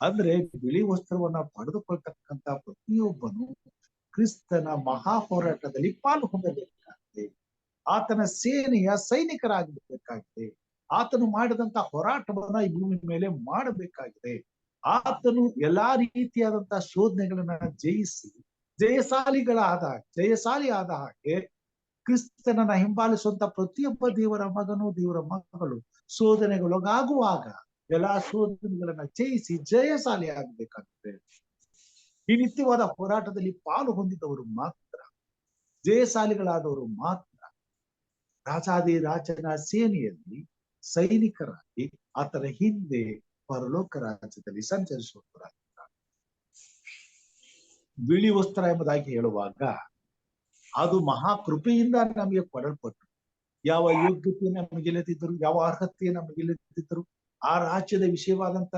ಅಂದ್ರೆ ಬಿಳಿ ವಸ್ತ್ರವನ್ನ ಪಡೆದುಕೊಳ್ತಕ್ಕಂತ ಪ್ರತಿಯೊಬ್ಬನು ಕ್ರಿಸ್ತನ ಮಹಾ ಹೋರಾಟದಲ್ಲಿ ಪಾಲು ಹೊಂದಬೇಕಾಗಿದೆ. ಆತನ ಸೇನೆಯ ಸೈನಿಕರಾಗಬೇಕಾಗಿದೆ. ಆತನು ಮಾಡಿದಂತ ಹೋರಾಟವನ್ನ ಈ ಭೂಮಿ ಮೇಲೆ ಮಾಡಬೇಕಾಗಿದೆ. ಆತನು ಎಲ್ಲಾ ರೀತಿಯಾದಂತಹ ಶೋಧನೆಗಳನ್ನ ಜಯಿಸಿ ಜಯಶಾಲಿ ಆದ ಹಾಗೆ ಕ್ರಿಸ್ತನನ್ನ ಹಿಂಬಾಲಿಸುವಂತ ಪ್ರತಿಯೊಬ್ಬ ದೇವರ ಮಗನು, ದೇವರ ಮಗಳು ಶೋಧನೆಗೊಳಗಾಗುವಾಗ ಎಲ್ಲಾ ಶೋಧನೆಗಳನ್ನ ಜಯಿಸಿ ಜಯಶಾಲಿ ಆಗಬೇಕಾಗುತ್ತೆ. ಈ ನಿತ್ಯವಾದ ಹೋರಾಟದಲ್ಲಿ ಪಾಲು ಹೊಂದಿದವರು ಮಾತ್ರ, ಜಯಶಾಲಿಗಳಾದವರು ಮಾತ್ರ ರಾಜಾದಿ ರಾಜನ ಸೇನೆಯಲ್ಲಿ ಸೈನಿಕರಾಗಿ ಆತನ ಹಿಂದೆ ಪರಲೋಕ ರಾಜ್ಯದಲ್ಲಿ ಸಂಚರಿಸುವವರಾಗಿದ್ದಾರೆ. ಬಿಳಿ ವಸ್ತ್ರ ಎಂಬುದಾಗಿ ಹೇಳುವಾಗ ಅದು ಮಹಾ ಕೃಪೆಯಿಂದ ನಮಗೆ ಕೊಡಲ್ಪಟ್ಟು, ಯಾವ ಯೋಗ್ಯತೆ ನಮಗಿಲ್ಲದಿದ್ದರು, ಯಾವ ಅರ್ಹತೆ ನಮಗಿಲ್ಲದಿದ್ದರು, ಆ ರಾಜ್ಯದ ವಿಷಯವಾದಂತ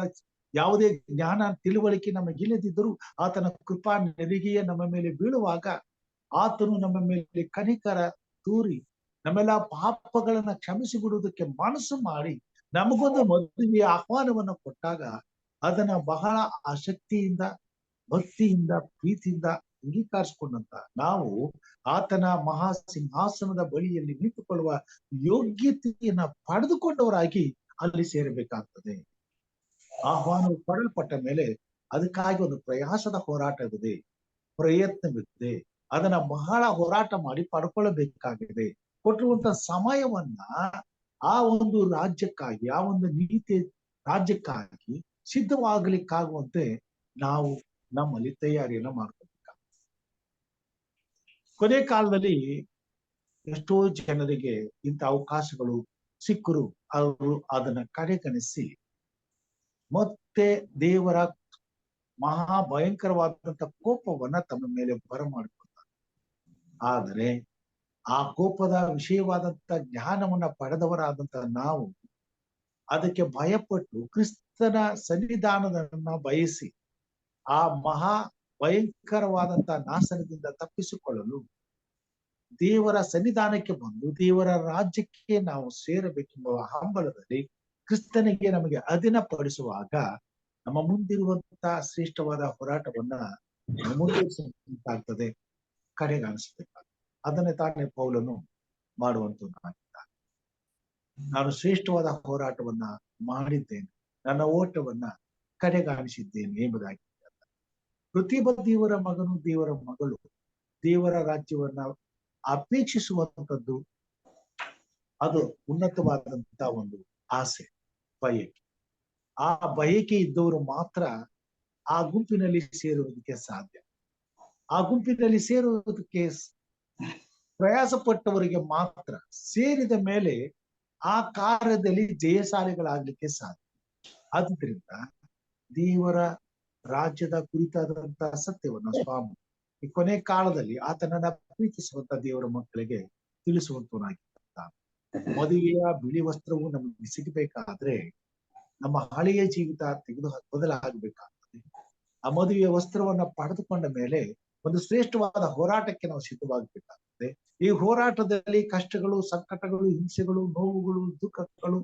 ಯಾವುದೇ ಜ್ಞಾನ ತಿಳುವಳಿಕೆ ನಮಗಿಲ್ಲದಿದ್ದರೂ ಆತನ ಕೃಪಾ ನೆರಿಗೆಯ ನಮ್ಮ ಮೇಲೆ ಬೀಳುವಾಗ ಆತನು ನಮ್ಮ ಮೇಲೆ ಕನಿಕರ ತೂರಿ ನಮ್ಮೆಲ್ಲ ಪಾಪಗಳನ್ನ ಕ್ಷಮಿಸಿ ಬಿಡುವುದಕ್ಕೆ ಮನಸ್ಸು ಮಾಡಿ ನಮಗೊಂದು ಮದುವೆಯ ಆಹ್ವಾನವನ್ನ ಕೊಟ್ಟಾಗ ಅದನ್ನ ಬಹಳ ಆಸಕ್ತಿಯಿಂದ, ಭಕ್ತಿಯಿಂದ, ಪ್ರೀತಿಯಿಂದ ಅಂಗೀಕರಿಸಿಕೊಂಡಂತ ನಾವು ಆತನ ಮಹಾ ಸಿಂಹಾಸನದ ಬಳಿಯಲ್ಲಿ ನಿಂತುಕೊಳ್ಳುವ ಯೋಗ್ಯತೆಯನ್ನ ಪಡೆದುಕೊಂಡವರಾಗಿ ಅಲ್ಲಿ ಸೇರಬೇಕಾಗ್ತದೆ. ಆಹ್ವಾನವು ಪಡೆಯಲ್ಪಟ್ಟ ಮೇಲೆ ಅದಕ್ಕಾಗಿ ಒಂದು ಪ್ರಯಾಸದ ಹೋರಾಟವಿದೆ, ಪ್ರಯತ್ನವಿದೆ. ಅದನ್ನ ಬಹಳ ಹೋರಾಟ ಮಾಡಿ ಪಡ್ಕೊಳ್ಳಬೇಕಾಗಿದೆ. ಕೊಟ್ಟಿರುವಂತ ಸಮಯವನ್ನ ಆ ಒಂದು ರಾಜ್ಯಕ್ಕಾಗಿ, ಆ ಒಂದು ನೀತಿ ರಾಜ್ಯಕ್ಕಾಗಿ ಸಿದ್ಧವಾಗಲಿಕ್ಕಾಗುವಂತೆ ನಾವು ನಮ್ಮಲ್ಲಿ ತಯಾರಿಯನ್ನ ಮಾಡ್ಕೋಬೇಕಾಗ್ತದೆ. ಕೊನೆ ಕಾಲದಲ್ಲಿ ಎಷ್ಟೋ ಜನರಿಗೆ ಇಂಥ ಅವಕಾಶಗಳು ಸಿಕ್ಕರು, ಅವರು ಅದನ್ನ ಕಡೆಗಣಿಸಿ ಮತ್ತೆ ದೇವರ ಮಹಾ ಭಯಂಕರವಾದಂತ ಕೋಪವನ್ನ ತಮ್ಮ ಮೇಲೆ ಬರಮಾಡಿಕೊಳ್ತಾರೆ. ಆದರೆ ಆ ಕೋಪದ ವಿಷಯವಾದಂತ ಜ್ಞಾನವನ್ನ ಪಡೆದವರಾದಂತ ನಾವು ಅದಕ್ಕೆ ಭಯಪಟ್ಟು ಕ್ರಿಸ್ತನ ಸನ್ನಿಧಾನವನ್ನ ಬಯಸಿ ಆ ಮಹಾ ಭಯಂಕರವಾದಂತ ನಾಶನದಿಂದ ತಪ್ಪಿಸಿಕೊಳ್ಳಲು ದೇವರ ಸನ್ನಿಧಾನಕ್ಕೆ ಬಂದು ದೇವರ ರಾಜ್ಯಕ್ಕೆ ನಾವು ಸೇರಬೇಕೆಂಬ ಹಂಬಲದಲ್ಲಿ ಕ್ರಿಸ್ತನಿಗೆ ನಮಗೆ ಅಧೀನಪಡಿಸುವಾಗ ನಮ್ಮ ಮುಂದಿರುವಂತ ಶ್ರೇಷ್ಠವಾದ ಹೋರಾಟವನ್ನ ಮುಂದುವರಿಸಬೇಕಾಗ್ತದೆ, ಕಡೆಗಾಣಿಸಬೇಕಾಗ್ತದೆ. ಅದನ್ನೇ ತಾನೇ ಪೌಲನು ಮಾಡುವಂತದ್ದಾಗಿದ್ದಾನೆ. ನಾನು ಶ್ರೇಷ್ಠವಾದ ಹೋರಾಟವನ್ನ ಮಾಡಿದ್ದೇನೆ, ನನ್ನ ಓಟವನ್ನ ಕಡೆಗಾಣಿಸಿದ್ದೇನೆ ಎಂಬುದಾಗಿ. ಪ್ರತಿಯೊಬ್ಬ ದೇವರ ಮಗನು, ದೇವರ ಮಗಳು ದೇವರ ರಾಜ್ಯವನ್ನ ಅಪೇಕ್ಷಿಸುವಂಥದ್ದು ಅದು ಉನ್ನತವಾದಂತ ಒಂದು ಆಸೆ, ಬಯಕೆ. ಆ ಬಯಕೆ ಇದ್ದವರು ಮಾತ್ರ ಆ ಗುಂಪಿನಲ್ಲಿ ಸೇರುವುದಕ್ಕೆ ಸಾಧ್ಯ. ಆ ಗುಂಪಿನಲ್ಲಿ ಸೇರುವುದಕ್ಕೆ ಪ್ರಯಾಸ ಪಟ್ಟವರಿಗೆ ಮಾತ್ರ ಸೇರಿದ ಮೇಲೆ ಆ ಕಾರ್ಯದಲ್ಲಿ ಜಯಶಾಲಿಗಳಾಗ್ಲಿಕ್ಕೆ ಸಾಧ್ಯ. ಆದ್ರಿಂದ ದೇವರ ರಾಜ್ಯದ ಕುರಿತಾದಂತಹ ಸತ್ಯವನ್ನ ಸ್ವಾಮಿ ಈ ಕೊನೆ ಕಾಲದಲ್ಲಿ ಆತನನ್ನ ಪ್ರೀತಿಸುವಂತ ದೇವರ ಮಕ್ಕಳಿಗೆ ತಿಳಿಸುವಂತವನಾಗಿರ್ತಾನೆ. ಮದುವೆಯ ಬಿಳಿ ವಸ್ತ್ರವು ನಮಗೆ ಸಿಗಬೇಕಾದ್ರೆ ನಮ್ಮ ಹಳೆಯ ಜೀವಿತ ತೆಗೆದು ಬದಲಾಗಬೇಕಾಗ್ತದೆ. ಆ ಮದುವೆಯ ವಸ್ತ್ರವನ್ನ ಪಡೆದುಕೊಂಡ ಮೇಲೆ ಒಂದು ಶ್ರೇಷ್ಠವಾದ ಹೋರಾಟಕ್ಕೆ ನಾವು ಸಿದ್ಧವಾಗಬೇಕಾಗ್ತದೆ. ಈ ಹೋರಾಟದಲ್ಲಿ ಕಷ್ಟಗಳು, ಸಂಕಟಗಳು, ಹಿಂಸೆಗಳು, ನೋವುಗಳು, ದುಃಖಗಳು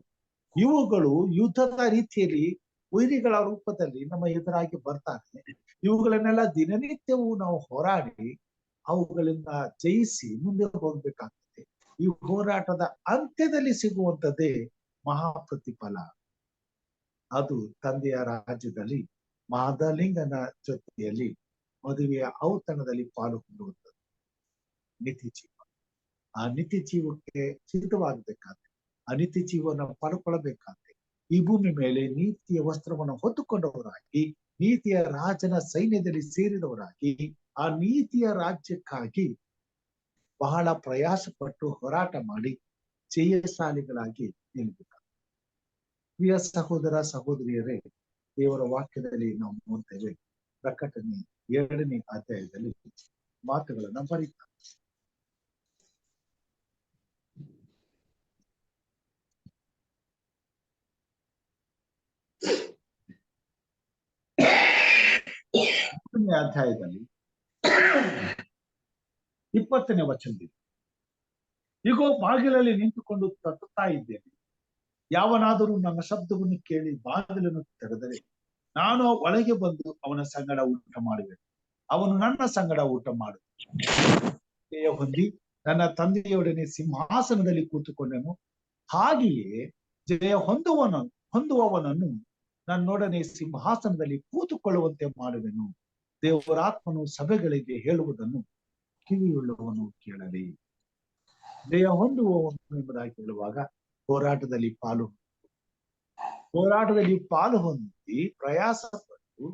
ಇವುಗಳು ಯುದ್ಧದ ರೀತಿಯಲ್ಲಿ ವೈರಿಗಳ ರೂಪದಲ್ಲಿ ನಮ್ಮ ಎದುರಾಗಿ ಬರ್ತಾರೆ. ಇವುಗಳನ್ನೆಲ್ಲ ದಿನನಿತ್ಯವೂ ನಾವು ಹೋರಾಡಿ ಅವುಗಳಿಂದ ಜಯಿಸಿ ಮುಂದೆ ಹೋಗ್ಬೇಕಾಗ್ತದೆ. ಈ ಹೋರಾಟದ ಅಂತ್ಯದಲ್ಲಿ ಸಿಗುವಂತದ್ದೇ ಮಹಾಪ್ರತಿಫಲ. ಅದು ತಂದೆಯ ರಾಜ್ಯದಲ್ಲಿ ಮಾದಲಿಂಗನ ಜೊತೆಯಲ್ಲಿ ಮದುವೆಯ ಔತಣದಲ್ಲಿ ಪಾಲು ಹೊಂದುವಂಥದ್ದು ನಿತ್ಯ ಜೀವ. ಆ ನಿತ್ಯ ಜೀವಕ್ಕೆ ಸಿದ್ಧವಾಗಬೇಕಾದ್ರೆ, ಆ ನಿತ್ಯ ಜೀವನ ಪಡ್ಕೊಳ್ಬೇಕಾದ್ರೆ ಈ ಭೂಮಿ ಮೇಲೆ ನೀತಿಯ ವಸ್ತ್ರವನ್ನು ಹೊತ್ತುಕೊಂಡವರಾಗಿ, ನೀತಿಯ ರಾಜನ ಸೈನ್ಯದಲ್ಲಿ ಸೇರಿದವರಾಗಿ, ಆ ನೀತಿಯ ರಾಜ್ಯಕ್ಕಾಗಿ ಬಹಳ ಪ್ರಯಾಸ ಪಟ್ಟು ಹೋರಾಟ ಮಾಡಿ ಜಯಶಾಲಿಗಳಾಗಿ ನಿಲ್ಲಬೇಕಾಗ್ತದೆ. ಪ್ರಿಯ ಸಹೋದರ ಸಹೋದರಿಯರೇ, ದೇವರ ವಾಕ್ಯದಲ್ಲಿ ನಾವು ನೋಡ್ತೇವೆ, ಪ್ರಕಟಣೆ 2ನೇ ಅಧ್ಯಾಯದಲ್ಲಿ ಮಾತುಗಳನ್ನ ಬರೀತಾರೆ. ಅಧ್ಯಾಯದಲ್ಲಿ 20ನೇ ವಚನದಲ್ಲಿ, ಇಗೋ ಬಾಗಿಲಲ್ಲಿ ನಿಂತುಕೊಂಡು ತಟ್ಟುತ್ತಾ ಇದ್ದೇನೆ, ಯಾವನಾದರೂ ನನ್ನ ಶಬ್ದವನ್ನು ಕೇಳಿ ಬಾಗಿಲನ್ನು ತೆರೆದರೆ ನಾನು ಒಳಗೆ ಬಂದು ಅವನ ಸಂಗಡ ಊಟ ಮಾಡುವೆನು, ಅವನು ನನ್ನ ಸಂಗಡ ಊಟ ಮಾಡುವ ಹೊಂದಿ ನನ್ನ ತಂದೆಯೊಡನೆ ಸಿಂಹಾಸನದಲ್ಲಿ ಕೂತುಕೊಂಡನು. ಹಾಗೆಯೇ ಜಯ ಹೊಂದುವವನನ್ನು ನನ್ನೊಡನೆ ಸಿಂಹಾಸನದಲ್ಲಿ ಕೂತುಕೊಳ್ಳುವಂತೆ ಮಾಡುವೆನು. ದೇವರಾತ್ಮನು ಸಭೆಗಳಿಗೆ ಹೇಳುವುದನ್ನು ಕಿವಿಯುಳ್ಳವನು ಕೇಳಲಿ. ಜಯ ಹೊಂದುವವನು ಎಂಬುದಾಗಿ ಹೇಳುವಾಗ ಹೋರಾಟದಲ್ಲಿ ಪಾಲು ಹೊಂದಿ ಪ್ರಯಾಸ ಪಟ್ಟು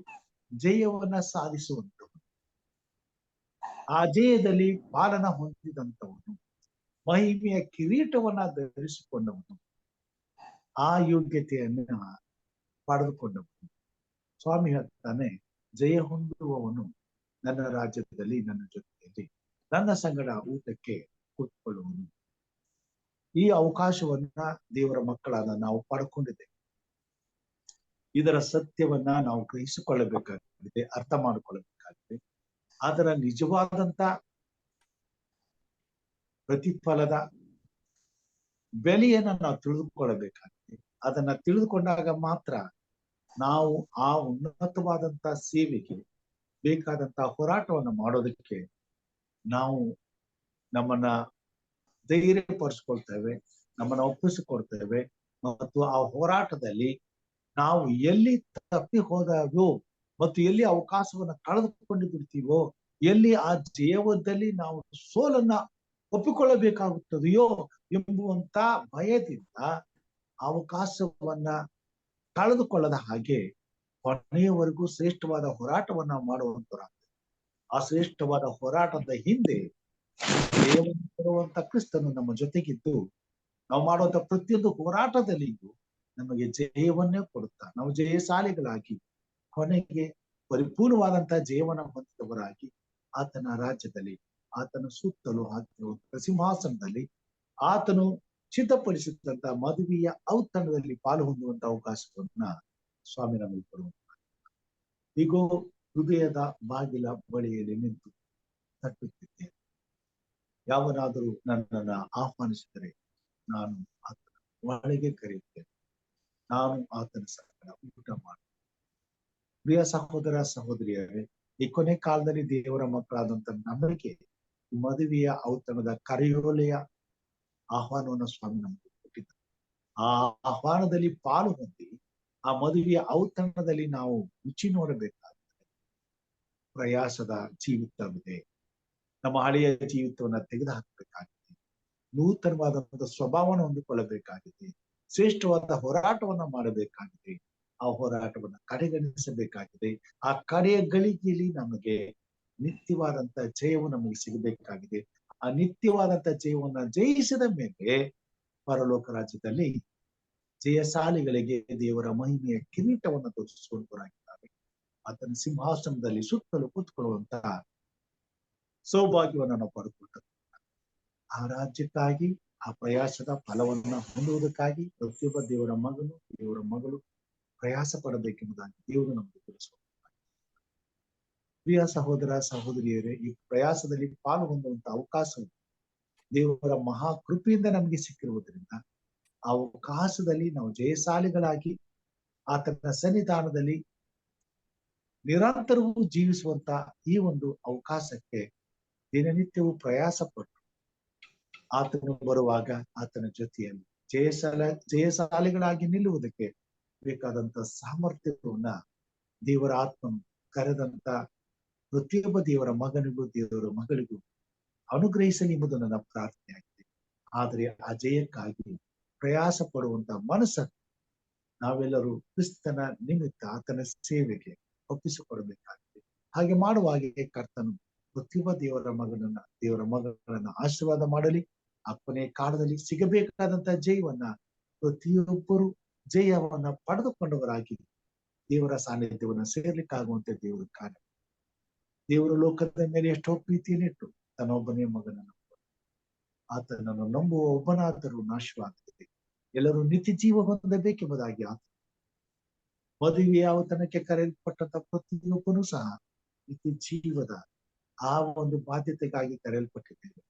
ಜಯವನ್ನ ಸಾಧಿಸುವಂತವನು, ಆ ಜಯದಲ್ಲಿ ಪಾಲನ ಹೊಂದಿದಂತವನು, ಮಹಿಮೆಯ ಕಿರೀಟವನ್ನ ಧರಿಸಿಕೊಂಡವನು, ಆ ಯೋಗ್ಯತೆಯನ್ನ ಪಡೆದುಕೊಂಡವನು. ಸ್ವಾಮಿ ಹೇಳ್ತಾನೆ, ಜಯ ಹೊಂದುವವನು ನನ್ನ ರಾಜ್ಯದಲ್ಲಿ ನನ್ನ ಜೊತೆಯಲ್ಲಿ ನನ್ನ ಸಂಗಡ ಊಟಕ್ಕೆ ಕೂತ್ಕೊಳ್ಳುವನು. ಈ ಅವಕಾಶವನ್ನ ದೇವರ ಮಕ್ಕಳಾದ ನಾವು ಪಡ್ಕೊಂಡಿದ್ದೇವೆ. ಇದರ ಸತ್ಯವನ್ನ ನಾವು ಗ್ರಹಿಸಿಕೊಳ್ಳಬೇಕಾಗಿದೆ, ಅರ್ಥ ಮಾಡಿಕೊಳ್ಳಬೇಕಾಗಿದೆ. ಅದರ ನಿಜವಾದಂತ ಪ್ರತಿಫಲದ ಬೆಲೆಯನ್ನ ನಾವು ತಿಳಿದುಕೊಳ್ಳಬೇಕಾಗಿದೆ. ಅದನ್ನ ತಿಳಿದುಕೊಂಡಾಗ ಮಾತ್ರ ನಾವು ಆ ಉನ್ನತವಾದಂತ ಸೇವೆಗೆ ಬೇಕಾದಂತ ಹೋರಾಟವನ್ನು ಮಾಡೋದಕ್ಕೆ ನಾವು ನಮ್ಮನ್ನ ಧೈರ್ಯಪಡಿಸ್ಕೊಳ್ತೇವೆ, ನಮ್ಮನ್ನ ಒಪ್ಪಿಸಿಕೊಡ್ತೇವೆ. ಮತ್ತು ಆ ಹೋರಾಟದಲ್ಲಿ ನಾವು ಎಲ್ಲಿ ತಪ್ಪಿ ಹೋದಾಗೋ ಮತ್ತು ಎಲ್ಲಿ ಅವಕಾಶವನ್ನ ಕಳೆದುಕೊಂಡು ಬಿಡ್ತೀವೋ, ಎಲ್ಲಿ ಆ ಜೀವನದಲ್ಲಿ ನಾವು ಸೋಲನ್ನ ಒಪ್ಪಿಕೊಳ್ಳಬೇಕಾಗುತ್ತದೆಯೋ ಎಂಬುವಂತ ಭಯದಿಂದ ಅವಕಾಶವನ್ನ ಕಳೆದುಕೊಳ್ಳದ ಹಾಗೆ ಕೊನೆಯವರೆಗೂ ಶ್ರೇಷ್ಠವಾದ ಹೋರಾಟವನ್ನ ಮಾಡುವಂತರಾಗ್ತದೆ. ಆ ಶ್ರೇಷ್ಠವಾದ ಹೋರಾಟದ ಹಿಂದೆ ದೇವರನ್ನು ಕೊಡುವಂತ ಕ್ರಿಸ್ತನು ನಮ್ಮ ಜೊತೆಗಿದ್ದು ನಾವು ಮಾಡುವಂತ ಪ್ರತಿಯೊಂದು ಹೋರಾಟದಲ್ಲಿಯೂ ನಮಗೆ ಜಯವನ್ನೇ ಕೊಡುತ್ತಾ ನಾವು ಜಯಶಾಲಿಗಳಾಗಿ ಕೊನೆಗೆ ಪರಿಪೂರ್ಣವಾದಂತಹ ಜೀವನ ಹೊಂದಿದವರಾಗಿ ಆತನ ರಾಜ್ಯದಲ್ಲಿ ಆತನ ಸುತ್ತಲೂ ಹಾಕಿರುವಂತಹ ಸಿಂಹಾಸನದಲ್ಲಿ ಆತನು ಸಿದ್ಧಪಡಿಸಿದಂತ ಮದುವೆಯ ಔತಣದಲ್ಲಿ ಪಾಲು ಹೊಂದುವಂತ ಅವಕಾಶವನ್ನ ಸ್ವಾಮಿ ನಮಗೆ ಕೊಡುವಂತ. ಹೀಗೋ ಹೃದಯದ ಬಾಗಿಲ ಬಳಿಯಲ್ಲಿ ನಿಂತು ತಟ್ಟುತ್ತಿದ್ದೇನೆ, ಯಾವನಾದರೂ ನನ್ನನ್ನ ಆಹ್ವಾನಿಸಿದರೆ ನಾನು ಆತನ ಒಳಗೆ ಕರೆಯುತ್ತೇನೆ, ನಾನು ಆತನ ಸಂಗಡ ಊಟ ಮಾಡುತ್ತೇನೆ. ಪ್ರಿಯ ಸಹೋದರ ಸಹೋದರಿಯರೇ, ಈ ಕೊನೆ ಕಾಲದಲ್ಲಿ ದೇವರ ಮಕ್ಕಳಾದಂತ ನಮಗೆ ಮದುವೆಯ ಔತಣದ ಕರೆಯೋಲೆಯ ಆಹ್ವಾನವನ್ನು ಸ್ವಾಮಿ ನಮಗೆ ಕೊಟ್ಟಿದ್ದಾರೆ. ಆ ಆಹ್ವಾನದಲ್ಲಿ ಪಾಲು ಹೊಂದಿ ಆ ಮದುವೆಯ ಔತಣದಲ್ಲಿ ನಾವು ರುಚಿ ನೋಡಬೇಕಾಗುತ್ತದೆ. ಪ್ರಯಾಸದ ಜೀವಿತವಿದೆ, ನಮ್ಮ ಹಳೆಯ ಜೀವಿತವನ್ನ ತೆಗೆದುಹಾಕಬೇಕಾಗಿದೆ, ನೂತನವಾದ ಸ್ವಭಾವವನ್ನು ಹೊಂದಿಕೊಳ್ಳಬೇಕಾಗಿದೆ, ಶ್ರೇಷ್ಠವಾದ ಹೋರಾಟವನ್ನ ಮಾಡಬೇಕಾಗಿದೆ. ಆ ಹೋರಾಟವನ್ನ ಕಡೆಗಣಿಸಬೇಕಾಗಿದೆ. ಆ ಕಡೆಯ ಗಳಿಗೆಯಲ್ಲಿ ನಮಗೆ ನಿತ್ಯವಾದಂತ ಜಯವು ನಮಗೆ ಸಿಗಬೇಕಾಗಿದೆ. ಆ ನಿತ್ಯವಾದಂತ ಜಯವನ್ನ ಜಯಿಸಿದ ಮೇಲೆ ಪರಲೋಕ ರಾಜ್ಯದಲ್ಲಿ ಜಯಶಾಲಿಗಳಿಗೆ ದೇವರ ಮಹಿಮೆಯ ಕಿರೀಟವನ್ನು ತೋರಿಸುವಂತರಾಗಿದ್ದಾರೆ. ಆತನ ಸಿಂಹಾಸನದಲ್ಲಿ ಸುತ್ತಲೂ ಕೂತ್ಕೊಳ್ಳುವಂತಹ ಸೌಭಾಗ್ಯವನ್ನ ನಾವು ಪಡೆದುಕೊಂಡ ಆ ರಾಜ್ಯಕ್ಕಾಗಿ ಆ ಪ್ರಯಾಸದ ಫಲವನ್ನ ಹೊಂದುವುದಕ್ಕಾಗಿ ಪ್ರತಿಯೊಬ್ಬ ದೇವರ ಮಗಳು ಪ್ರಯಾಸ ಪಡಬೇಕೆಂಬುದಾಗಿ ದೇವರು ನಮಗೆ ತಿಳಿಸುವ. ಪ್ರಿಯ ಸಹೋದರ ಸಹೋದರಿಯರೇ, ಈ ಪ್ರಯಾಸದಲ್ಲಿ ಪಾಲ್ಗೊಂಡುವಂತ ಅವಕಾಶವು ದೇವರ ಮಹಾ ಕೃಪೆಯಿಂದ ನಮಗೆ ಸಿಕ್ಕಿರುವುದರಿಂದ ಆ ಅವಕಾಶದಲ್ಲಿ ನಾವು ಜಯಶಾಲಿಗಳಾಗಿ ಆತನ ಸನ್ನಿಧಾನದಲ್ಲಿ ನಿರಂತರವೂ ಜೀವಿಸುವಂತ ಈ ಒಂದು ಅವಕಾಶಕ್ಕೆ ದಿನನಿತ್ಯವೂ ಪ್ರಯಾಸ ಪಟ್ಟು ಆತನು ಬರುವಾಗ ಆತನ ಜೊತೆಯಲ್ಲಿ ಜಯಶಾಲಿಗಳಾಗಿ ನಿಲ್ಲುವುದಕ್ಕೆ ಬೇಕಾದಂತ ಸಾಮರ್ಥ್ಯವನ್ನ ದೇವರ ಆತ್ಮನು ಕರೆದಂತ ಪ್ರತಿಯೊಬ್ಬ ದೇವರ ಮಗನಿಗೂ ದೇವರ ಮಗಳಿಗೂ ಅನುಗ್ರಹಿಸಲಿ ಎಂಬುದು ನನ್ನ ಪ್ರಾರ್ಥನೆ ಆಗಿದೆ. ಆದರೆ ಆ ಜಯಕ್ಕಾಗಿ ಪ್ರಯಾಸ ಪಡುವಂತ ಮನಸ್ಸನ್ನು ನಾವೆಲ್ಲರೂ ಕ್ರಿಸ್ತನ ನಿಮಿತ್ತ ಆತನ ಸೇವೆಗೆ ಒಪ್ಪಿಸಿಕೊಡಬೇಕಾಗಿದೆ. ಹಾಗೆ ಮಾಡುವಾಗೆ ಕರ್ತನು ಪ್ರತಿಯೊಬ್ಬ ದೇವರ ಮಗಳನ್ನ ಆಶೀರ್ವಾದ ಮಾಡಲಿ. ಆ ಕೊನೆಯ ಕಾಲದಲ್ಲಿ ಸಿಗಬೇಕಾದಂತ ಜಯವನ್ನ ಪ್ರತಿಯೊಬ್ಬರು ಜಯವನ್ನ ಪಡೆದುಕೊಂಡವರಾಗಿ ದೇವರ ಸಾನ್ನಿಧ್ಯವನ್ನ ಸೇರ್ಲಿಕ್ಕಾಗುವಂತೆ ದೇವರ ಕಾರ್ಯ. ದೇವರ ಲೋಕದ ಮೇಲೆ ಎಷ್ಟೋ ಪ್ರೀತಿಯನ್ನಿಟ್ಟು ತನ್ನೊಬ್ಬನೇ ಮಗನನ್ನು ಆತನನ್ನು ನಂಬುವ ಒಬ್ಬನಾದರೂ ನಾಶವಾಗುತ್ತದೆ, ಎಲ್ಲರೂ ನಿತ್ಯ ಜೀವ ಹೊಂದಬೇಕೆಂಬುದಾಗಿ ಆತ ಮದುವೆಯ ಔತಣಕ್ಕೆ ಕರೆಯಲ್ಪಟ್ಟಂತ ಪ್ರತಿಯೊಬ್ಬನೂ ಸಹ ನಿತ್ಯ ಜೀವದ ಆ ಒಂದು ಬಾಧ್ಯತೆಗಾಗಿ ಕರೆಯಲ್ಪಟ್ಟಿದ್ದೇವೆ.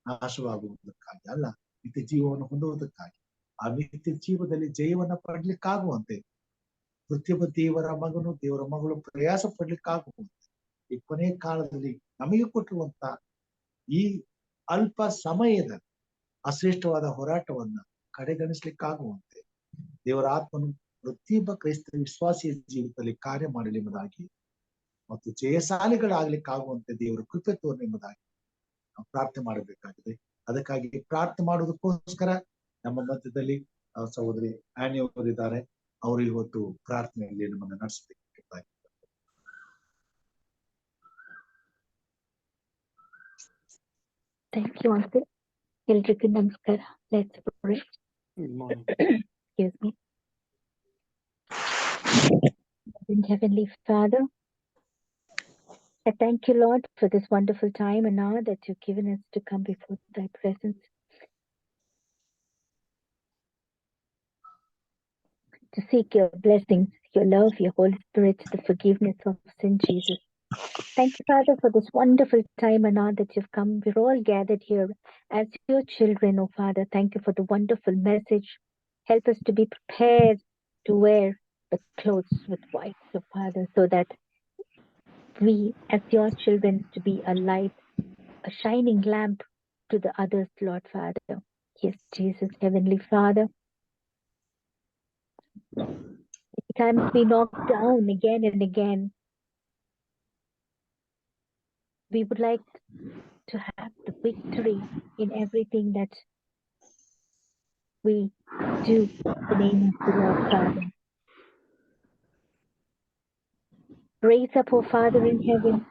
ನಾಶವಾಗುವುದಕ್ಕಾಗಿ ಅಲ್ಲ, ನಿತ್ಯ ಜೀವವನ್ನು ಹೊಂದುವುದಕ್ಕಾಗಿ. ಆ ನಿತ್ಯ ಜೀವದಲ್ಲಿ ಜಯವನ್ನ ಪಡ್ಲಿಕ್ಕಾಗುವಂತೆ ಪ್ರತಿಯೊಬ್ಬ ದೇವರ ಮಗನು ದೇವರ ಮಗಳು ಪ್ರಯಾಸ ಪಡ್ಲಿಕ್ಕಾಗುವಂತೆ ಈ ಕೊನೆಯ ಕಾಲದಲ್ಲಿ ನಮಗೆ ಕೊಟ್ಟಿರುವಂತ ಈ ಅಲ್ಪ ಸಮಯದ ಅಶ್ರೇಷ್ಠವಾದ ಹೋರಾಟವನ್ನ ಕಡೆಗಣಿಸ್ಲಿಕ್ಕಾಗುವಂತೆ ದೇವರ ಆತ್ಮನು ಪ್ರತಿಯೊಬ್ಬ ಕ್ರೈಸ್ತ ವಿಶ್ವಾಸಿಯ ಜೀವಿತದಲ್ಲಿ ಕಾರ್ಯ ಮಾಡಲಿ ಎಂಬುದಾಗಿ ಮತ್ತು ಜಯಶಾಲಿಗಳಾಗ್ಲಿಕ್ಕಾಗುವಂತೆ ದೇವರ ಕೃಪೆ ತೋರಲಿ ಎಂಬುದಾಗಿ ನಾವು ಪ್ರಾರ್ಥನೆ ಮಾಡಬೇಕಾಗಿದೆ. ಅದಕ್ಕಾಗಿ ಪ್ರಾರ್ಥನೆ ಮಾಡುವುದಕ್ಕೋಸ್ಕರ ನಮ್ಮ ಮಧ್ಯದಲ್ಲಿ ಸಹೋದರಿ ಆನಿ ಅವರಿದ್ದಾರೆ. ಅವರು ಇವತ್ತು ಪ್ರಾರ್ಥನೆಯಲ್ಲಿ ನಮ್ಮನ್ನು ನಡೆಸಬೇಕಾಗಿದೆ. Thank you, Uncle. ಎಲ್ರಿಗೂ ನಮಸ್ಕಾರ. Let's pray. Excuse me. Heavenly Father, I thank you, Lord, for this wonderful time and hour that you've given us to come before thy presence, to seek your blessings, your love, your Holy Spirit, the forgiveness of sin, Jesus. Thank you, Father, for this wonderful time and hour that you've come. We're all gathered here as your children, oh Father. Thank you for the wonderful message. Help us to be prepared to wear the clothes with white, oh Father, so that we, as your children, to be a light, a shining lamp to the others, Lord Father. Yes, Jesus, Heavenly Father. Every time we knock down again and again, we would like to have the victory in everything that we do in the name of the Lord Father. Raise up, O Father in heaven,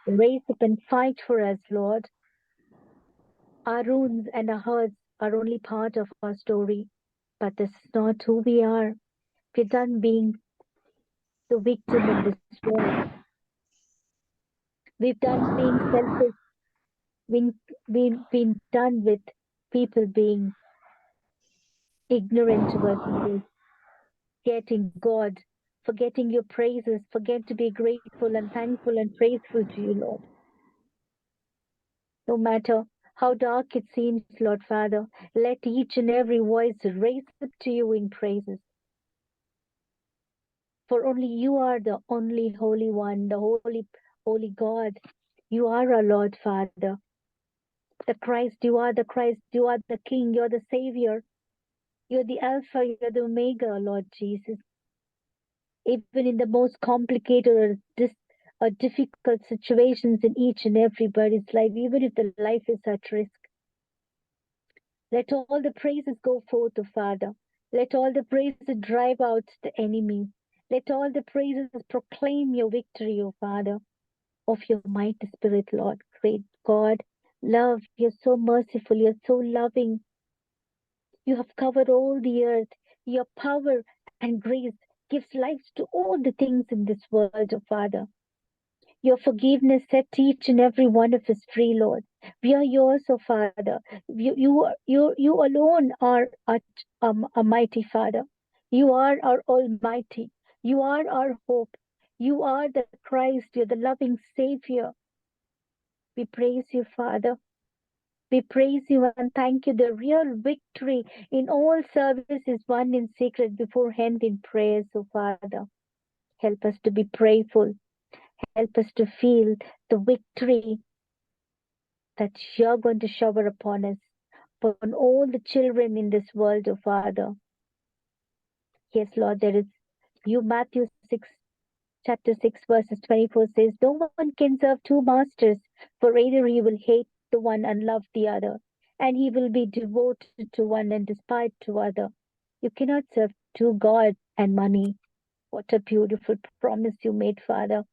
raise up and fight for us, Lord. Our wounds and our hurts are only part of our story, but this is not who we are. We're done being the victim in this world. We've done being selfish. We've been done with people being ignorant towards others, forgetting God, forgetting your praises, forget to be grateful and thankful and praiseful to you, Lord. No matter how dark it seems, Lord Father, let each and every voice raise up to you in praises. For only you are the only Holy One, the Holy God. You are our Lord Father. The Christ, you are the Christ, you are the King, you're the Savior. You're the Alpha, you're the Omega, Lord Jesus. Even in the most complicated or difficult situations in each and everybody's life, even if the life is at risk, let all the praises go forth, O Father. Let all the praises drive out the enemy. Let all the praises proclaim your victory, O Father, of your mighty Spirit, Lord. Great God, love, you're so merciful, you're so loving. You have covered all the earth. Your power and grace gives life to all the things in this world, O Father. Your forgiveness set each and every one of us free, Lord. We are yours, O Father. You alone are a mighty Father. You are our Almighty. You are our hope. You are the Christ. You're the loving Savior. We praise you, Father. We praise you and thank you. The real victory in all service is won in secret beforehand in prayers, O Father. Help us to be prayerful. Help us to feel the victory that you're going to shower upon us, upon all the children in this world, oh Father. Yes, Lord, there is you, Matthew 6, chapter 6, verses 24 says, no one can serve two masters, for either he will hate the one and love the other, and he will be devoted to one and despise to other. You cannot serve two gods and money. What a beautiful promise you made, Father.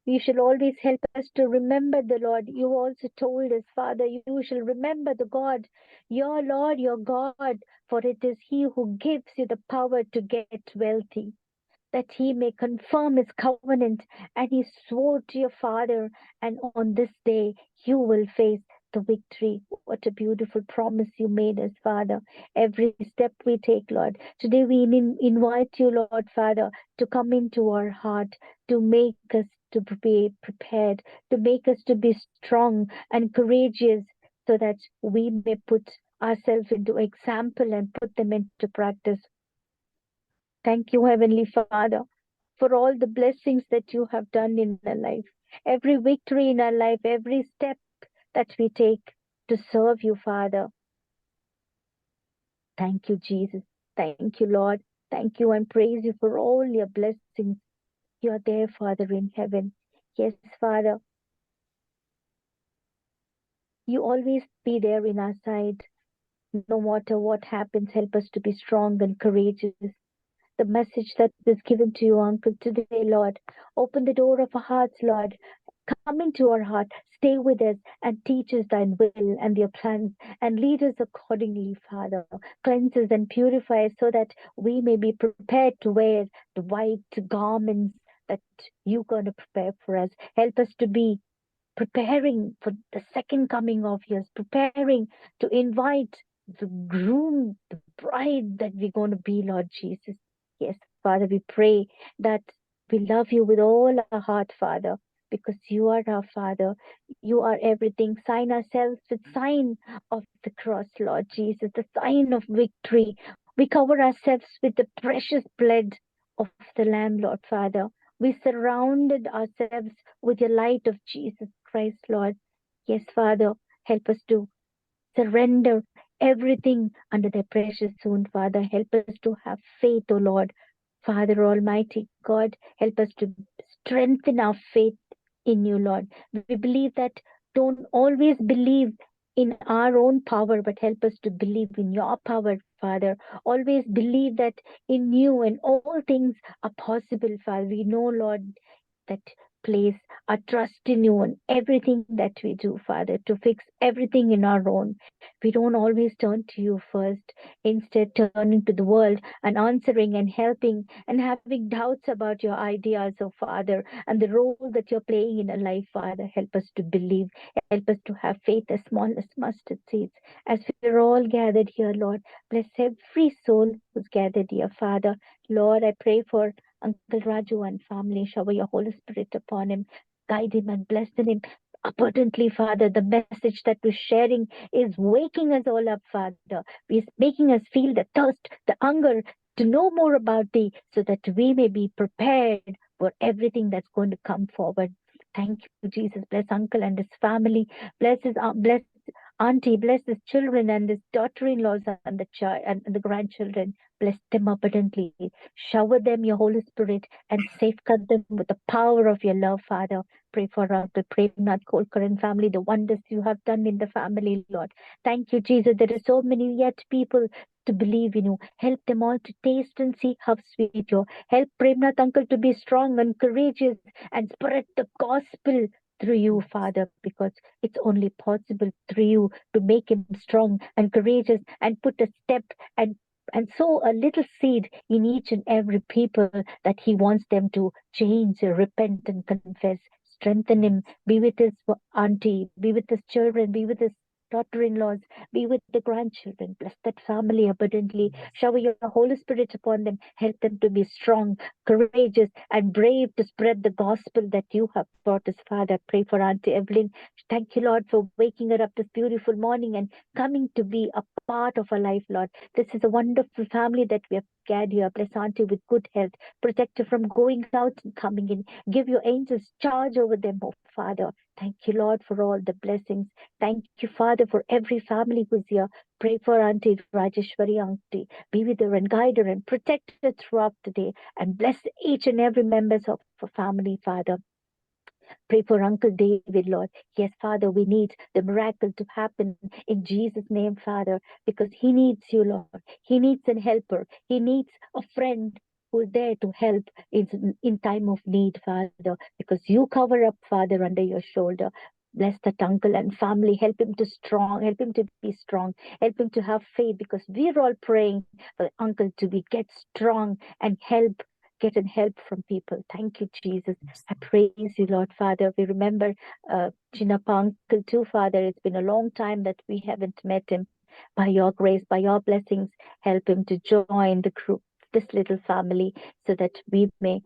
You shall always help us to remember the Lord. You also told us, Father, you shall remember the God, your Lord, your God, for it is He who gives you the power to get wealthy, that He may confirm His covenant. And He swore to your father, and on this day you will face the victory. What a beautiful promise you made us, Father. Every step we take, Lord. Today we invite you, Lord, Father, to come into our heart, to make us to be prepared, to make us to be strong and courageous, so that we may put ourselves into example and put them into practice. Thank you, Heavenly Father, for all the blessings that you have done in our life, every victory in our life, every step that we take to serve you, Father. Thank you, Jesus. Thank you, Lord. Thank you and praise you for all your blessings. You are there, Father, in heaven. Yes, Father. You always be there in our side. No matter what happens, help us to be strong and courageous. The message that is given to you, Uncle, today, Lord. Open the door of our hearts, Lord. Come into our heart, stay with us, and teach us thine will and your plans, and lead us accordingly, Father. Cleanse us and purify us so that we may be prepared to wear the white garments that you're going to prepare for us. Help us to be preparing for the second coming of yours, preparing to invite the groom, the bride that we're going to be, Lord Jesus. Yes, Father, we pray that we love you with all our heart, Father, because you are our Father. You are everything. Sign ourselves with sign of the cross, Lord Jesus, the sign of victory. We cover ourselves with the precious blood of the Lamb, Lord Father. We surrounded ourselves with your light of Jesus Christ, Lord. Yes, Father, help us to surrender everything under their precious wound, Father. Help us to have faith, O Lord. Father Almighty God, help us to strengthen our faith in you, Lord. We believe that don't always believe in our own power, but help us to believe in your power, Father. Always believe that in you and all things are possible, Father. We know, Lord, that place our trust in you and everything that we do, Father, to fix everything in our own. We don't always turn to you first, instead turning to the world and answering and helping and having doubts about your ideas, oh Father, and the role that you're playing in our life, Father. Help us to believe. Help us to have faith as small as mustard seeds. As we're all gathered here, Lord, bless every soul who's gathered here, Father. Lord, I pray for Uncle Raju and family. Shower your Holy Spirit upon him. Guide him and bless him abundantly, Father. The message that we're sharing is waking us all up, Father. It's making us feel the thirst, the hunger to know more about thee, so that we may be prepared for everything that's going to come forward. Thank you, Jesus. Bless Uncle and his family. Bless Auntie. Bless his children and his daughter-in-laws and the grandchildren. Bless them abundantly. Shower them your Holy Spirit and safeguard them with the power of your love, Father. Pray for the Premnath Kolkar and family, the wonders you have done in the family, Lord. Thank you, Jesus. There are so many yet people to believe in you. Help them all to taste and see how sweet you are. Help Premnath uncle to be strong and courageous and spread the gospel through you, Father, because it's only possible through you to make him strong and courageous and put a step and sow a little seed in each and every people that he wants them to change, repent, and confess. Strengthen him. Be with his auntie. Be with his children. Be with his daughter-in-laws. Be with the grandchildren. Bless that family abundantly. Shower your Holy Spirit upon them. Help them to be strong, courageous, and brave to spread the gospel that you have taught us, Father. Pray for Auntie Evelyn. Thank you, Lord, for waking her up this beautiful morning and coming to be a part of our life, Lord. This is a wonderful family that we have gathered here. Bless Auntie with good health. Protect her from going out and coming in. Give your angels charge over them, oh Father. Thank you, Lord, for all the blessings. Thank you, Father, for every family who's here. Pray for Auntie Rajeshwari, Auntie. Be with her and guide her and protect her throughout the day. And bless each and every members of the family, Father. Pray for Uncle David, Lord. Yes, Father, we need the miracle to happen in Jesus' name, Father, because he needs you, Lord. He needs a helper. He needs a friend who is there to help in time of need, Father, because you cover up, Father, under your shoulder. Bless that uncle and family. Help him to be strong. Help him to have faith, because we're all praying for uncle to get strong and get help from people. Thank you, Jesus. I praise you, Lord, Father. We remember Chinappa uncle too, Father. It's been a long time that we haven't met him. By your grace, by your blessings, help him to join the group, this little family, so that we may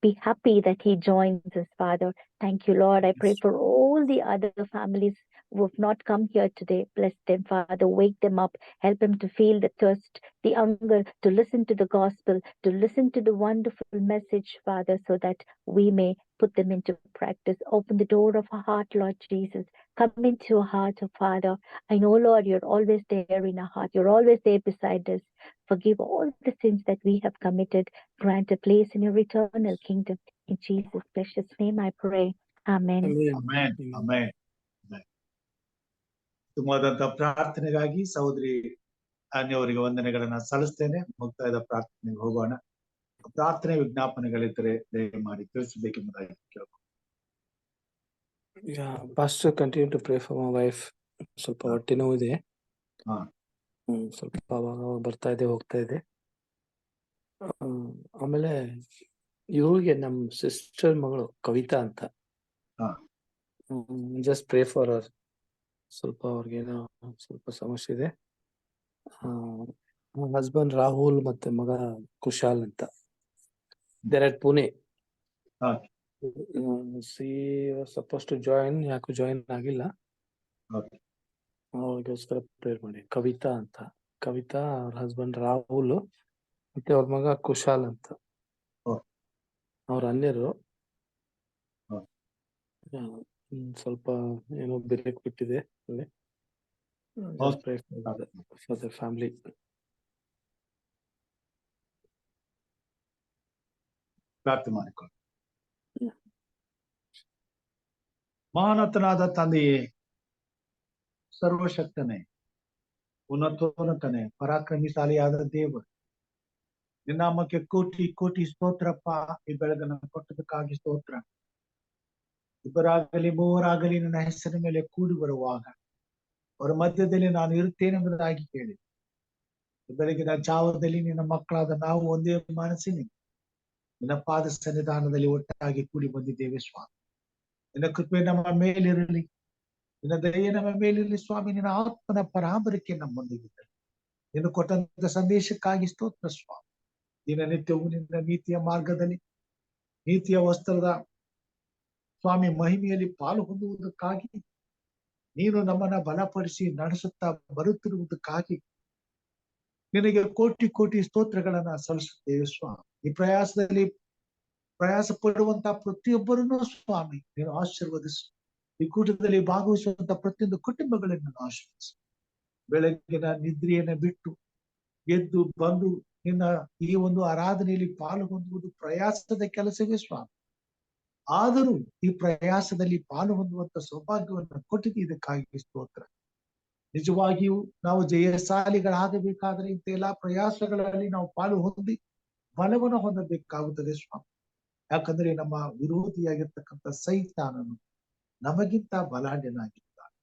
be happy that he joins us, Father. Thank you, Lord. I pray for all the other families who have not come here today. Bless them, Father. Wake them up. Help them to feel the thirst, the hunger, to listen to the gospel, to listen to the wonderful message, Father, so that we may put them into practice. Open the door of our heart, Lord Jesus. Come into our heart, oh Father. I know, Lord, you're always there in our heart. You're always there beside us. Forgive all the sins that we have committed. Grant a place in your eternal kingdom. In Jesus' precious name I pray. Amen. Amen. Amen amen amen. ಉತ್ತಮವಾದಂತಹ ಪ್ರಾರ್ಥನೆಗಾಗಿ ಸಹೋದರಿ ಅನ್ಯವರಿಗೆ ವಂದನೆಗಳನ್ನ ಸಲ್ಲಿಸ್ತೇನೆ. ಮುಕ್ತಾಯದ ಪ್ರಾರ್ಥನೆಗೆ ಹೋಗೋಣ. ಪ್ರಾರ್ಥನೆ ವಿಜ್ಞಾಪನೆಗಳಿದ್ದರೆ ದಯಮಾಡಿ ತಿಳಿಸಬೇಕೆಂಬುದಾಗಿ ಕೇಳ್ಕೊಂಡು. Yeah, Pastor, continue to pray for my wife. ಸ್ವಲ್ಪ ಹೊಟ್ಟೆ ನೋವು ಇದೆ. ಸ್ವಲ್ಪ ಅವಾಗ ಬರ್ತಾ ಇದೆ, ಹೋಗ್ತಾ ಇದೆ. ಆಮೇಲೆ ಇವಳಿಗೆ ನಮ್ಮ ಸಿಸ್ಟರ್ ಮಗಳು ಕವಿತಾ ಅಂತ. Just pray for our. ಸ್ವಲ್ಪ ಅವ್ರಿಗೇನೋ ಸ್ವಲ್ಪ ಸಮಸ್ಯೆ ಇದೆ. ಹಸ್ಬೆಂಡ್ ರಾಹುಲ್ ಮತ್ತೆ ಮಗ ಕುಶಾಲ್ ಅಂತ. There at Pune. Suppose to join, ಯಾಕೋ ಜಾಯಿನ್ ಆಗಿಲ್ಲ. ಅವ್ರಿಗೋಸ್ಕರ ಪ್ರೇರ್ ಮಾಡಿ. ಕವಿತಾ ಅಂತ. ಕವಿತಾ, ಅವ್ರ ಹಸ್ಬೆಂಡ್ ರಾಹುಲ್ ಮತ್ತೆ ಅವ್ರ ಮಗ ಕುಶಾಲ್ ಅಂತ. ಅವ್ರ ಅನ್ಯರು. ಸ್ವಲ್ಪ ಏನೋ ಬೆರಕ್ ಬಿಟ್ಟಿದೆ ಅಲ್ಲಿ. For the family. ಪ್ರಾರ್ಥನೆ ಮಾಡಿಕೊಳ್ಳಿ. ಮಹಾನತನಾದ ತಂದೆಯೇ, ಸರ್ವಶಕ್ತನೇ, ಉನ್ನತೋನ್ನತನೇ, ಪರಾಕ್ರಮಿಶಾಲಿಯಾದ ದೇವರು, ನಿನ್ನ ನಾಮಕ್ಕೆ ಕೋಟಿ ಕೋಟಿ ಸ್ತೋತ್ರಪ್ಪ. ಈ ಬೆಳಗನ್ನು ಕೊಟ್ಟದಕ್ಕಾಗಿ ಸ್ತೋತ್ರ. ಇಬ್ಬರಾಗಲಿ ಮೂವರಾಗಲಿ ನನ್ನ ಹೆಸರಿನ ಮೇಲೆ ಕೂಡಿ ಬರುವಾಗ ಅವರ ಮಧ್ಯದಲ್ಲಿ ನಾನು ಇರುತ್ತೇನೆಂಬುದಾಗಿ ಕೇಳಿ, ಬೆಳಗಿನ ಜಾವದಲ್ಲಿ ನಿನ್ನ ಮಕ್ಕಳಾದ ನಾವು ಒಂದೇ ಮನಸ್ಸಿನಿಂದ ನಿನ್ನ ಪಾದ ಸನ್ನಿಧಾನದಲ್ಲಿ ಒಟ್ಟಾಗಿ ಕೂಡಿ ಬಂದಿದ್ದೇವೆ ಸ್ವಾಮಿ. ನಿನ್ನ ಕೃಪೆ ನಮ್ಮ ಮೇಲಿರಲಿ, ನಿನ್ನ ದಯೆ ನಮ್ಮ ಮೇಲಿರಲಿ ಸ್ವಾಮಿ. ನಿನ್ನ ಆತ್ಮನ ಪರಾಮರಿಕೆ ನಮ್ಮೊಂದಿಗಿರಲಿ. ನಿನ್ನ ಕೊಟ್ಟಂತ ಸಂದೇಶಕ್ಕಾಗಿ ಸ್ತೋತ್ರ ಸ್ವಾಮಿ. ದಿನನಿತ್ಯವೂ ನಿನ್ನ ನೀತಿಯ ಮಾರ್ಗದಲ್ಲಿ, ನೀತಿಯ ವಸ್ತ್ರದ ಸ್ವಾಮಿ ಮಹಿಮೆಯಲ್ಲಿ ಪಾಲು ಹೊಂದುವುದಕ್ಕಾಗಿ ನೀನು ನಮ್ಮನ್ನ ಬಲಪಡಿಸಿ ನಡೆಸುತ್ತಾ ಬರುತ್ತಿರುವುದಕ್ಕಾಗಿ ನಿನಗೆ ಕೋಟಿ ಕೋಟಿ ಸ್ತೋತ್ರಗಳನ್ನ ಸಲ್ಲಿಸುತ್ತೇವೆ ಸ್ವಾಮಿ. ಈ ಪ್ರಯಾಸದಲ್ಲಿ ಪ್ರಯಾಸ ಪಡುವಂತಹ ಪ್ರತಿಯೊಬ್ಬರನ್ನು ಸ್ವಾಮಿ ನೀನು ಆಶೀರ್ವದಿಸು. ಈ ಕೂಟದಲ್ಲಿ ಭಾಗವಹಿಸುವಂತ ಪ್ರತಿಯೊಂದು ಕುಟುಂಬಗಳನ್ನು ಆಶೀರ್ವದಿಸು. ಬೆಳಗ್ಗಿನ ನಿದ್ರೆಯನ್ನ ಬಿಟ್ಟು ಎದ್ದು ಬಂದು ನಿನ್ನ ಈ ಒಂದು ಆರಾಧನೆಯಲ್ಲಿ ಪಾಲ್ಗೊಳ್ಳುವುದು ಪ್ರಯಾಸದ ಕೆಲಸವೇ ಸ್ವಾಮಿ. ಆದರೂ ಈ ಪ್ರಯಾಸದಲ್ಲಿ ಪಾಲು ಹೊಂದುವಂತ ಸೌಭಾಗ್ಯವನ್ನು ಕೊಟ್ಟಿದ್ದು, ಇದಕ್ಕಾಗಿ ಸ್ತೋತ್ರ. ನಿಜವಾಗಿಯೂ ನಾವು ಜಯಶಾಲಿಗಳಾಗಬೇಕಾದ್ರೆ ಇಂಥ ಎಲ್ಲಾ ಪ್ರಯಾಸಗಳಲ್ಲಿ ನಾವು ಪಾಲು ಹೊಂದಿ ಬಲವನ್ನು ಹೊಂದಬೇಕಾಗುತ್ತದೆ ಸ್ವಾಮಿ. ಯಾಕಂದ್ರೆ ನಮ್ಮ ವಿರೋಧಿಯಾಗಿರ್ತಕ್ಕಂಥ ಸೈತಾನನು ನಮಗಿಂತ ಬಲಾಢ್ಯನಾಗಿದ್ದಾನೆ.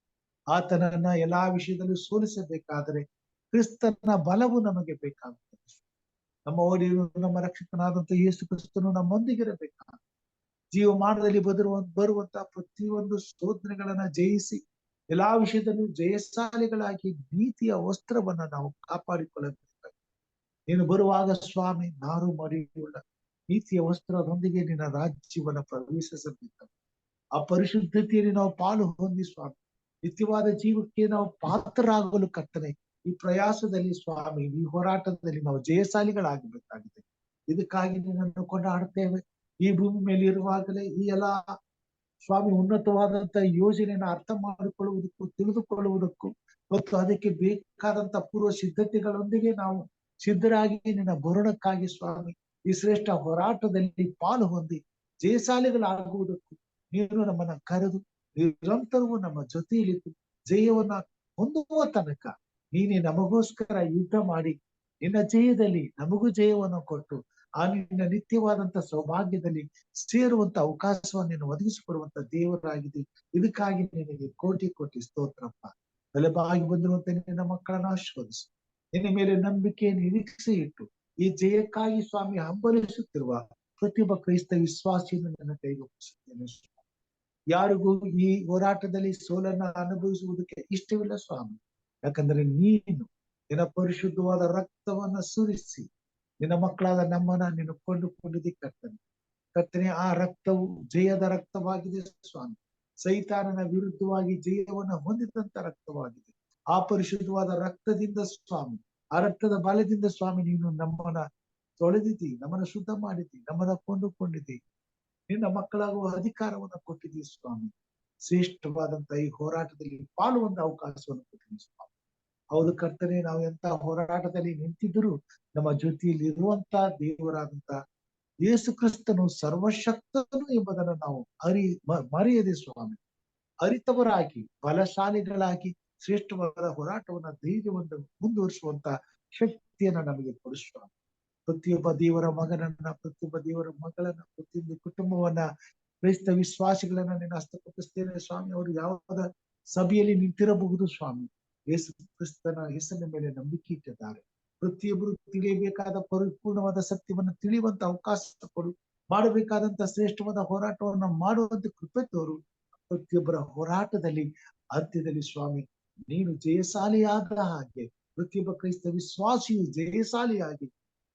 ಆತನನ್ನ ಎಲ್ಲಾ ವಿಷಯದಲ್ಲೂ ಸೋಲಿಸಬೇಕಾದರೆ ಕ್ರಿಸ್ತನ ಬಲವು ನಮಗೆ ಬೇಕಾಗುತ್ತದೆ. ನಮ್ಮ ಒಡೆಯನು, ನಮ್ಮ ರಕ್ಷಕನಾದಂತ ಯೇಸು ಕ್ರಿಸ್ತನು ನಮ್ಮೊಂದಿಗಿರಬೇಕಾದ ಜೀವಮಾನದಲ್ಲಿ ಬರುವಂತ ಪ್ರತಿಯೊಂದು ಶೋಧನೆಗಳನ್ನ ಜಯಿಸಿ ಎಲ್ಲಾ ವಿಷಯದಲ್ಲೂ ಜಯಶಾಲಿಗಳಾಗಿ ನೀತಿಯ ವಸ್ತ್ರವನ್ನ ನಾವು ಕಾಪಾಡಿಕೊಳ್ಳಬೇಕು. ನೀನು ಬರುವಾಗ ಸ್ವಾಮಿ ನಾರು ಮಡಿಯುಳ್ಳ ನೀತಿಯ ವಸ್ತ್ರದೊಂದಿಗೆ ನಿನ್ನ ರಾಜ್ಯವನ್ನ ಪ್ರವೇಶಿಸಬೇಕು. ಆ ಪರಿಶುದ್ಧತೆಯಲ್ಲಿ ನಾವು ಪಾಲು ಹೊಂದಿ ಸ್ವಾಮಿ ನಿತ್ಯವಾದ ಜೀವಕ್ಕೆ ನಾವು ಪಾತ್ರರಾಗಲು ಕರ್ತನೆ ಈ ಪ್ರಯಾಸದಲ್ಲಿ ಸ್ವಾಮಿ ಈ ಹೋರಾಟದಲ್ಲಿ ನಾವು ಜಯಶಾಲಿಗಳಾಗಬೇಕಾಗಿದೆ. ಇದಕ್ಕಾಗಿ ನಿನ್ನನ್ನು ಕೊಂಡಾಡುತ್ತೇವೆ. ಈ ಭೂಮಿ ಮೇಲೆ ಇರುವಾಗಲೇ ಈ ಎಲ್ಲಾ ಸ್ವಾಮಿ ಉನ್ನತವಾದಂತ ಯೋಜನೆಯನ್ನು ಅರ್ಥ ಮಾಡಿಕೊಳ್ಳುವುದಕ್ಕೂ ತಿಳಿದುಕೊಳ್ಳುವುದಕ್ಕೂ ಮತ್ತು ಅದಕ್ಕೆ ಬೇಕಾದಂತ ಪೂರ್ವ ಸಿದ್ಧತೆಗಳೊಂದಿಗೆ ನಾವು ಸಿದ್ಧರಾಗಿ ನಿನ್ನ ಬರುಣಕ್ಕಾಗಿ ಸ್ವಾಮಿ ಈ ಶ್ರೇಷ್ಠ ಹೋರಾಟದಲ್ಲಿ ಪಾಲು ಹೊಂದಿ ಜಯಶಾಲಿಗಳಾಗುವುದಕ್ಕೂ ನೀನು ನಮ್ಮನ್ನ ಕರೆದು ನಿರಂತರವೂ ನಮ್ಮ ಜೊತೆಯಲ್ಲಿದ್ದು ಜಯವನ್ನ ಹೊಂದುವ ತನಕ ನೀನೇ ನಮಗೋಸ್ಕರ ಯುದ್ಧ ಮಾಡಿ ನಿನ್ನ ಜಯದಲ್ಲಿ ನಮಗೂ ಜಯವನ್ನು ಕೊಟ್ಟು ಆ ನಿನ್ನ ನಿತ್ಯವಾದಂತ ಸೌಭಾಗ್ಯದಲ್ಲಿ ಸೇರುವಂತ ಅವಕಾಶವನ್ನು ನೀನು ಒದಗಿಸಿಕೊಡುವಂತ ದೇವರಾಗಿದೆ. ಇದಕ್ಕಾಗಿ ನಿನಗೆ ಕೋಟಿ ಕೋಟಿ ಸ್ತೋತ್ರಪ್ಪ. ಬಲವಾಗಿ ಬಂದಿರುವಂತ ನಿನ್ನ ಮಕ್ಕಳನ್ನ ಆಶೀರ್ವದಿಸು. ನಿನ್ನ ಮೇಲೆ ನಂಬಿಕೆ ನಿರೀಕ್ಷೆ ಇಟ್ಟು ಈ ಜಯಕ್ಕಾಗಿ ಸ್ವಾಮಿ ಹಂಬಲಿಸುತ್ತಿರುವ ಪ್ರತಿಯೊಬ್ಬ ಕ್ರೈಸ್ತ ವಿಶ್ವಾಸಿಯನ್ನು ನನ್ನ ಕೈಗೆ ಒಪ್ಪಿಸುತ್ತೇನೆ. ಯಾರಿಗೂ ಈ ಹೋರಾಟದಲ್ಲಿ ಸೋಲನ್ನ ಅನುಭವಿಸುವುದಕ್ಕೆ ಇಷ್ಟವಿಲ್ಲ ಸ್ವಾಮಿ. ಯಾಕಂದ್ರೆ ನೀನು ನಿನ್ನ ಪರಿಶುದ್ಧವಾದ ರಕ್ತವನ್ನ ಸುರಿಸಿ ನಿನ್ನ ಮಕ್ಕಳಾದ ನಮ್ಮನ್ನ ನೀನು ಕೊಂಡುಕೊಂಡಿದ್ದಿ ಕರ್ತನೆ. ಕರ್ತನೆ ಆ ರಕ್ತವು ಜಯದ ರಕ್ತವಾಗಿದೆ ಸ್ವಾಮಿ. ಸೈತಾನನ ವಿರುದ್ಧವಾಗಿ ಜಯವನ್ನ ಹೊಂದಿದಂತ ರಕ್ತವಾಗಿದೆ. ಆ ಪರಿಶುದ್ಧವಾದ ರಕ್ತದಿಂದ ಸ್ವಾಮಿ ಆ ರಕ್ತದ ಬಲದಿಂದ ಸ್ವಾಮಿ ನೀನು ನಮ್ಮನ್ನ ತೊಳೆದಿದ್ದಿ, ನಮ್ಮನ್ನ ಶುದ್ಧ ಮಾಡಿದ್ದಿ, ನಮ್ಮನ್ನ ಕೊಂಡುಕೊಂಡಿದ್ದಿ. ನಿನ್ನ ಮಕ್ಕಳಾಗುವ ಅಧಿಕಾರವನ್ನು ಕೊಟ್ಟಿದ್ದೀ ಸ್ವಾಮಿ. ಶ್ರೇಷ್ಠವಾದಂತ ಈ ಹೋರಾಟದಲ್ಲಿ ಪಾಲುವಂತ ಅವಕಾಶವನ್ನು ಕೊಟ್ಟಿದ್ದೀವಿ ಸ್ವಾಮಿ. ಹೌದು ಕರ್ತನೆ, ನಾವು ಎಂತ ಹೋರಾಟದಲ್ಲಿ ನಿಂತಿದ್ದರೂ ನಮ್ಮ ಜೊತೆಯಲ್ಲಿ ಇರುವಂತ ದೇವರಾದಂತ ಯೇಸು ಕ್ರಿಸ್ತನು ಸರ್ವಶಕ್ತನು ಎಂಬುದನ್ನು ನಾವು ಮರೆಯದೆ ಸ್ವಾಮಿ ಅರಿತವರಾಗಿ ಬಲಶಾಲಿಗಳಾಗಿ ಶ್ರೇಷ್ಠವಾದ ಹೋರಾಟವನ್ನ ಧೈರ್ಯವನ್ನು ಮುಂದುವರಿಸುವಂತ ಶಕ್ತಿಯನ್ನ ನಮಗೆ ಕೊಡಿಸುವ. ಪ್ರತಿಯೊಬ್ಬ ದೇವರ ಮಗನನ್ನ, ಪ್ರತಿಯೊಬ್ಬ ದೇವರ ಮಗಳನ್ನ, ಪ್ರತಿಯೊಂದು ಕುಟುಂಬವನ್ನ, ಕ್ರೈಸ್ತ ವಿಶ್ವಾಸಿಗಳನ್ನ ನಿನ್ನ ಹಸ್ತಪಡಿಸ್ತೇನೆ ಸ್ವಾಮಿ. ಅವರು ಯಾವಾಗ ಸಭೆಯಲ್ಲಿ ನಿಂತಿರಬಹುದು ಸ್ವಾಮಿ, ಯೇಸು ಕ್ರಿಸ್ತನ ಹೆಸರಿನ ಮೇಲೆ ನಂಬಿಕೆ ಇಟ್ಟಿದ್ದಾರೆ. ಪ್ರತಿಯೊಬ್ಬರು ತಿಳಿಯಬೇಕಾದ ಪರಿಪೂರ್ಣವಾದ ಸತ್ಯವನ್ನ ತಿಳಿಯುವಂತ ಅವಕಾಶ ಕೊಡು. ಮಾಡಬೇಕಾದಂತ ಶ್ರೇಷ್ಠವಾದ ಹೋರಾಟವನ್ನ ಮಾಡುವಂತ ಕೃಪೆ ತೋರು. ಪ್ರತಿಯೊಬ್ಬರ ಹೋರಾಟದಲ್ಲಿ ಅಂತ್ಯದಲ್ಲಿ ಸ್ವಾಮಿ ನೀನು ಜಯಶಾಲಿಯಾದ ಹಾಗೆ ಪ್ರತಿಯೊಬ್ಬ ಕ್ರೈಸ್ತ ವಿಶ್ವಾಸಿಯು ಜಯಶಾಲಿಯಾಗಿ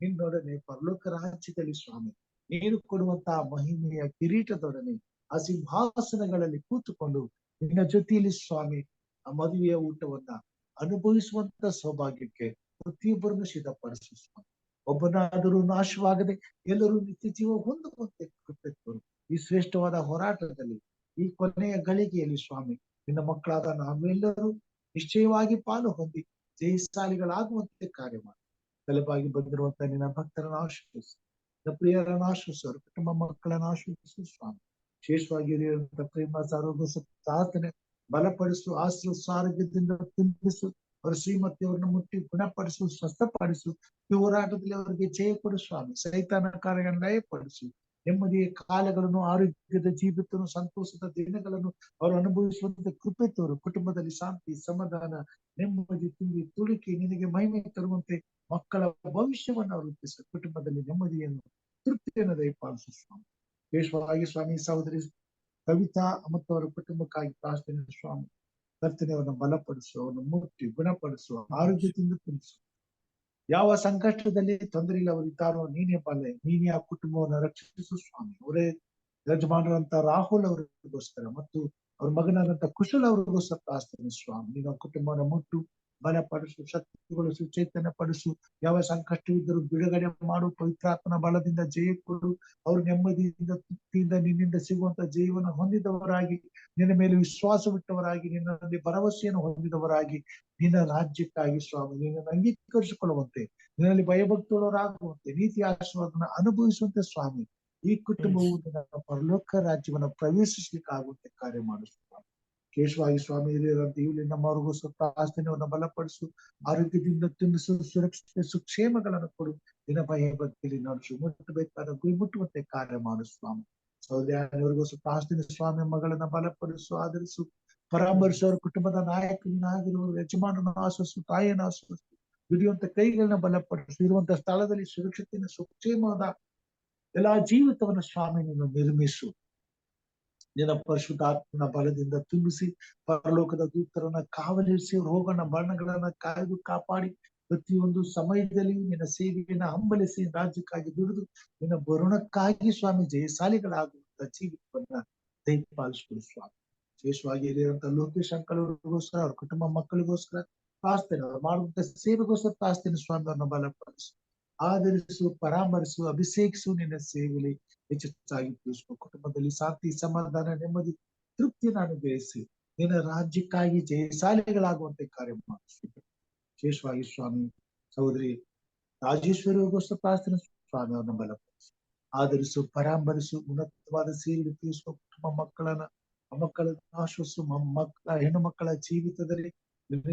ನಿನ್ನೊಡನೆ ಪರಲೋಕ ರಾಜ್ಯದಲ್ಲಿ ಸ್ವಾಮಿ ನೀನು ಕೊಡುವಂತಹ ಮಹಿಮೆಯ ಕಿರೀಟದೊಡನೆ ಆ ಸಿಂಹಾಸನಗಳಲ್ಲಿ ಕೂತುಕೊಂಡು ನಿನ್ನ ಜೊತೆಯಲ್ಲಿ ಸ್ವಾಮಿ ಆ ಮದುವೆಯ ಊಟವನ್ನ ಅನುಭವಿಸುವಂತ ಸೌಭಾಗ್ಯಕ್ಕೆ ಪ್ರತಿಯೊಬ್ಬರನ್ನು ಸಿದ್ಧಪಡಿಸು ಸ್ವಾಮಿ. ಒಬ್ಬನಾದರೂ ನಾಶವಾಗದೆ ಎಲ್ಲರೂ ನಿತ್ಯ ಜೀವ ಹೊಂದುವಂತೆ ಕೃಪೆ ತೋರು. ಈ ಶ್ರೇಷ್ಠವಾದ ಹೋರಾಟದಲ್ಲಿ ಈ ಕೊನೆಯ ಗಳಿಗೆಯಲ್ಲಿ ಸ್ವಾಮಿ ನಿನ್ನ ಮಕ್ಕಳಾದ ನಾವೆಲ್ಲರೂ ನಿಶ್ಚಯವಾಗಿ ಪಾಲು ಹೊಂದಿ ಜಯಶಾಲಿಗಳಾಗುವಂತೆ ಕಾರ್ಯ ಮಾಡಿ. ತಲೆಬಾಗಿ ಬಂದಿರುವಂತ ನಿನ್ನ ಭಕ್ತರನ್ನು ಆಶೀರ್ವದಿಸು, ನಿನ್ನ ಪ್ರಿಯರನ್ನು ಆಶೀರ್ವದಿಸು, ಅವರ ಕುಟುಂಬ ಮಕ್ಕಳನ್ನು ಆಶೀರ್ವದಿಸು ಸ್ವಾಮಿ. ವಿಶೇಷವಾಗಿ ಇರುವಂತ ಪ್ರೇಮ ಸಾರೋಗ್ಯ ಪ್ರಾರ್ಥನೆ ಬಲಪಡಿಸು, ಆರೋಗ್ಯದಿಂದ ತುಂಬಿಸು. ಅವರ ಶ್ರೀಮತಿಯವರನ್ನು ಮುಟ್ಟಿ ಗುಣಪಡಿಸು, ಸ್ವಸ್ಥಪಡಿಸು. ಈ ಹೋರಾಟದಲ್ಲಿ ಅವರಿಗೆ ಜಯ ಕೊಡು ಸ್ವಾಮಿ. ಸೈತಾನ ಕಾರ್ಯಗಳನ್ನು ಲಯಪಡಿಸು. ನೆಮ್ಮದಿಯ ಕಾಲಗಳನ್ನು, ಆರೋಗ್ಯದ ಜೀವಿತವನ್ನು, ಸಂತೋಷದ ದಿನಗಳನ್ನು ಅವರು ಅನುಭವಿಸುವಂತ ಕೃಪೆ ತೋರು. ಕುಟುಂಬದಲ್ಲಿ ಶಾಂತಿ, ಸಮಾಧಾನ, ನೆಮ್ಮದಿ ತುಂಬಿ ತುಳುಕಿ ನಿನಗೆ ಮಹಿಮೆ ತರುವಂತೆ ಮಕ್ಕಳ ಭವಿಷ್ಯವನ್ನು ರೂಪಿಸು. ಕುಟುಂಬದಲ್ಲಿ ನೆಮ್ಮದಿಯನ್ನು, ತೃಪ್ತಿಯನ್ನು ದಯಪಾಲಿಸು ಸ್ವಾಮಿ. ವಿಶೇಷವಾಗಿ ಸ್ವಾಮಿ ಸಹೋದರಿ ಕವಿತಾ ಮತ್ತು ಅವರ ಕುಟುಂಬಕ್ಕಾಗಿ ಪ್ರಾರ್ಥನೆ ಸ್ವಾಮಿ. ಕರ್ತನೆ ಅವರನ್ನು ಬಲಪಡಿಸು, ಅವರನ್ನು ಮುಟ್ಟಿ ಗುಣಪಡಿಸುವ, ಆರೋಗ್ಯದಿಂದ ತುಂಬಿಸು. ಯಾವ ಸಂಕಷ್ಟದಲ್ಲಿ ತೊಂದರೆ ಇಲ್ಲ ಅವರಿದ್ದಾರೋ ನೀನೇ ಬಲ್ಲೆ, ನೀನೇ ಆ ಕುಟುಂಬವನ್ನು ರಕ್ಷಿಸು ಸ್ವಾಮಿ. ಅವರೇ ಯಜಮಾನರಂತ ರಾಹುಲ್ ಅವರಿಗೋಸ್ಕರ ಮತ್ತು ಅವ್ರ ಮಗನಾದಂತ ಕುಶಲ್ ಅವರಿಗೋಸ್ಕರ ಪ್ರಾರ್ಥನೆ ಸ್ವಾಮಿ. ನೀನು ಕುಟುಂಬವನ್ನು ಮುಟ್ಟು ಬಲಪಡಿಸು, ಶಕ್ತಿಗೊಳಿಸು, ಚೈತನ್ಯ ಪಡಿಸು. ಯಾವ ಸಂಕಷ್ಟವಿದ್ದರೂ ಬಿಡುಗಡೆ ಮಾಡು. ಪವಿತ್ರಾತ್ಮನ ಬಲದಿಂದ ಜಯ ಕೊಡು. ಅವರು ನೆಮ್ಮದಿಯಿಂದ, ತೃಪ್ತಿಯಿಂದ ನಿನ್ನಿಂದ ಸಿಗುವಂತ ಜೀವನ ಹೊಂದಿದವರಾಗಿ, ನಿನ್ನ ಮೇಲೆ ವಿಶ್ವಾಸವಿಟ್ಟವರಾಗಿ, ನಿನ್ನಲ್ಲಿ ಭರವಸೆಯನ್ನು ಹೊಂದಿದವರಾಗಿ, ನಿನ್ನ ರಾಜ್ಯಕ್ಕಾಗಿ ಸ್ವಾಮಿ ನಿನ್ನನ್ನು ಅಂಗೀಕರಿಸಿಕೊಳ್ಳುವಂತೆ, ನಿನ್ನಲ್ಲಿ ಭಯಭಕ್ತರಾಗುವಂತೆ, ನೀತಿ ಆಶೀರ್ವಾದನ ಅನುಭವಿಸುವಂತೆ ಸ್ವಾಮಿ ಈ ಕುಟುಂಬವು ನಿನ್ನ ಪರಲೋಕ ರಾಜ್ಯವನ್ನು ಪ್ರವೇಶಿಸಲಿಕ್ಕಾಗುವಂತೆ ಕಾರ್ಯ ಮಾಡಿಸ್ತಾರೆ. ವಿಶೇಷವಾಗಿ ಸ್ವಾಮಿ ಹಿರಿಯರಂತೆ ಇಲ್ಲಿ ನಮ್ಮವರಿಗೂ ಪ್ರಾರ್ಥನೆಯನ್ನು ಬಲಪಡಿಸು, ಆರೋಗ್ಯದಿಂದ ತುಂಬಿಸು, ಸುರಕ್ಷತೆ ಸುಕ್ಷೇಮಗಳನ್ನು ಕೊಡು. ನಿನ್ನ ಭಯಭಕ್ತಿಯಲ್ಲಿ ನಡೆಸು, ಮುಟ್ಟಬೇಕಾದ ಗುರಿ ಮುಟ್ಟುವಂತೆ ಕಾರ್ಯ ಮಾಡು ಸ್ವಾಮಿ. ಸೌದರ್ಯವರಿಗೂ ಪ್ರಾರ್ಥನೆ ಸ್ವಾಮಿ. ಮಗಳನ್ನ ಬಲಪಡಿಸು, ಆಧರಿಸು, ಪರಾಮರಿಸು. ಅವರ ಕುಟುಂಬದ ನಾಯಕನಾಗಿರುವರು, ಯಜಮಾನನ ಆಶ್ವಸು, ತಾಯಿಯನ್ನು ಆಶ್ವಸು. ದುಡಿಯುವಂತ ಕೈಗಳನ್ನ ಬಲಪಡಿಸು. ಇರುವಂತ ಸ್ಥಳದಲ್ಲಿ ಸುರಕ್ಷತೆಯನ್ನು, ಸುಕ್ಷೇಮವಾದ ಎಲ್ಲಾ ಜೀವಿತವನ್ನು ಸ್ವಾಮಿ ನೀನು ನಿರ್ಮಿಸು. ನಿನ್ನ ಪರಿಶುದ್ಧಾತ್ಮನ ಬಲದಿಂದ ತುಂಬಿಸಿ, ಪರಲೋಕದ ದೂತರನ್ನ ಕಾವಲಿರಿಸಿ, ರೋಗನ ಮರಣಗಳನ್ನ ಕಾಯ್ದು ಕಾಪಾಡಿ, ಪ್ರತಿಯೊಂದು ಸಮಯದಲ್ಲಿ ನಿನ್ನ ಸೇವೆಯನ್ನ ಹಂಬಲಿಸಿ, ರಾಜ್ಯಕ್ಕಾಗಿ ದುಡಿದು ನಿನ್ನ ಬರುಣಕ್ಕಾಗಿ ಸ್ವಾಮಿ ಜಯಶಾಲಿಗಳಾಗುವಂತ ಜೀವಿತವನ್ನ ದಯಪಾಲಿಸ್ಕೊಡು ಸ್ವಾಮಿ. ವಿಶೇಷವಾಗಿ ಇಲ್ಲಿರುವಂತ ಲೋಕೇಶ್ ಅಂಕಲ್ಗೋಸ್ಕರ, ಅವ್ರ ಕುಟುಂಬ ಮಕ್ಕಳಿಗೋಸ್ಕರ ಪ್ರಾರ್ಥನೆ, ಅವ್ರು ಮಾಡುವಂತ ಸೇವೆಗೋಸ್ಕರ ಪ್ರಾರ್ಥನೆ ಸ್ವಾಮಿ. ಅವ್ರನ್ನ ಬಲಪಡಿಸು, ಆಧರಿಸು, ಪರಾಮರಿಸು, ಅಭಿಷೇಕಿಸು. ನಿನ್ನ ಸೇವೆಯಲ್ಲಿ ಹೆಚ್ಚಾಗಿ ತಿಳಿಸುವ ಕುಟುಂಬದಲ್ಲಿ ಶಾಂತಿ, ಸಮಾಧಾನ, ನೆಮ್ಮದಿ, ತೃಪ್ತಿಯನ್ನು ಅನುಗ್ರಹಿಸಿ ನಿನ್ನ ರಾಜ್ಯಕ್ಕಾಗಿ ಜಯಶಾಲಿಗಳಾಗುವಂತೆ ಕಾರ್ಯ ಮಾಡಿಸು. ವಿಶೇಷವಾಗಿ ಸ್ವಾಮಿ ಸಹೋದರಿ ರಾಜೇಶ್ವರಿಗೋಸ್ಕರ ಪ್ರಾರ್ಥನೆ ಸ್ವಾಮಿ. ಅವ್ರನ್ನ ಬಲಪಡಿಸು, ಆಧರಿಸು, ಪರಾಮರಿಸು. ಉನ್ನತವಾದ ಸೇವೆ ತಿಳಿಸುವ ಕುಟುಂಬ ಮಕ್ಕಳನ್ನು ಆಶ್ವಸಿಸು. ಮಕ್ಕಳ ಹೆಣ್ಣು ಮಕ್ಕಳ ಜೀವಿತದಲ್ಲಿ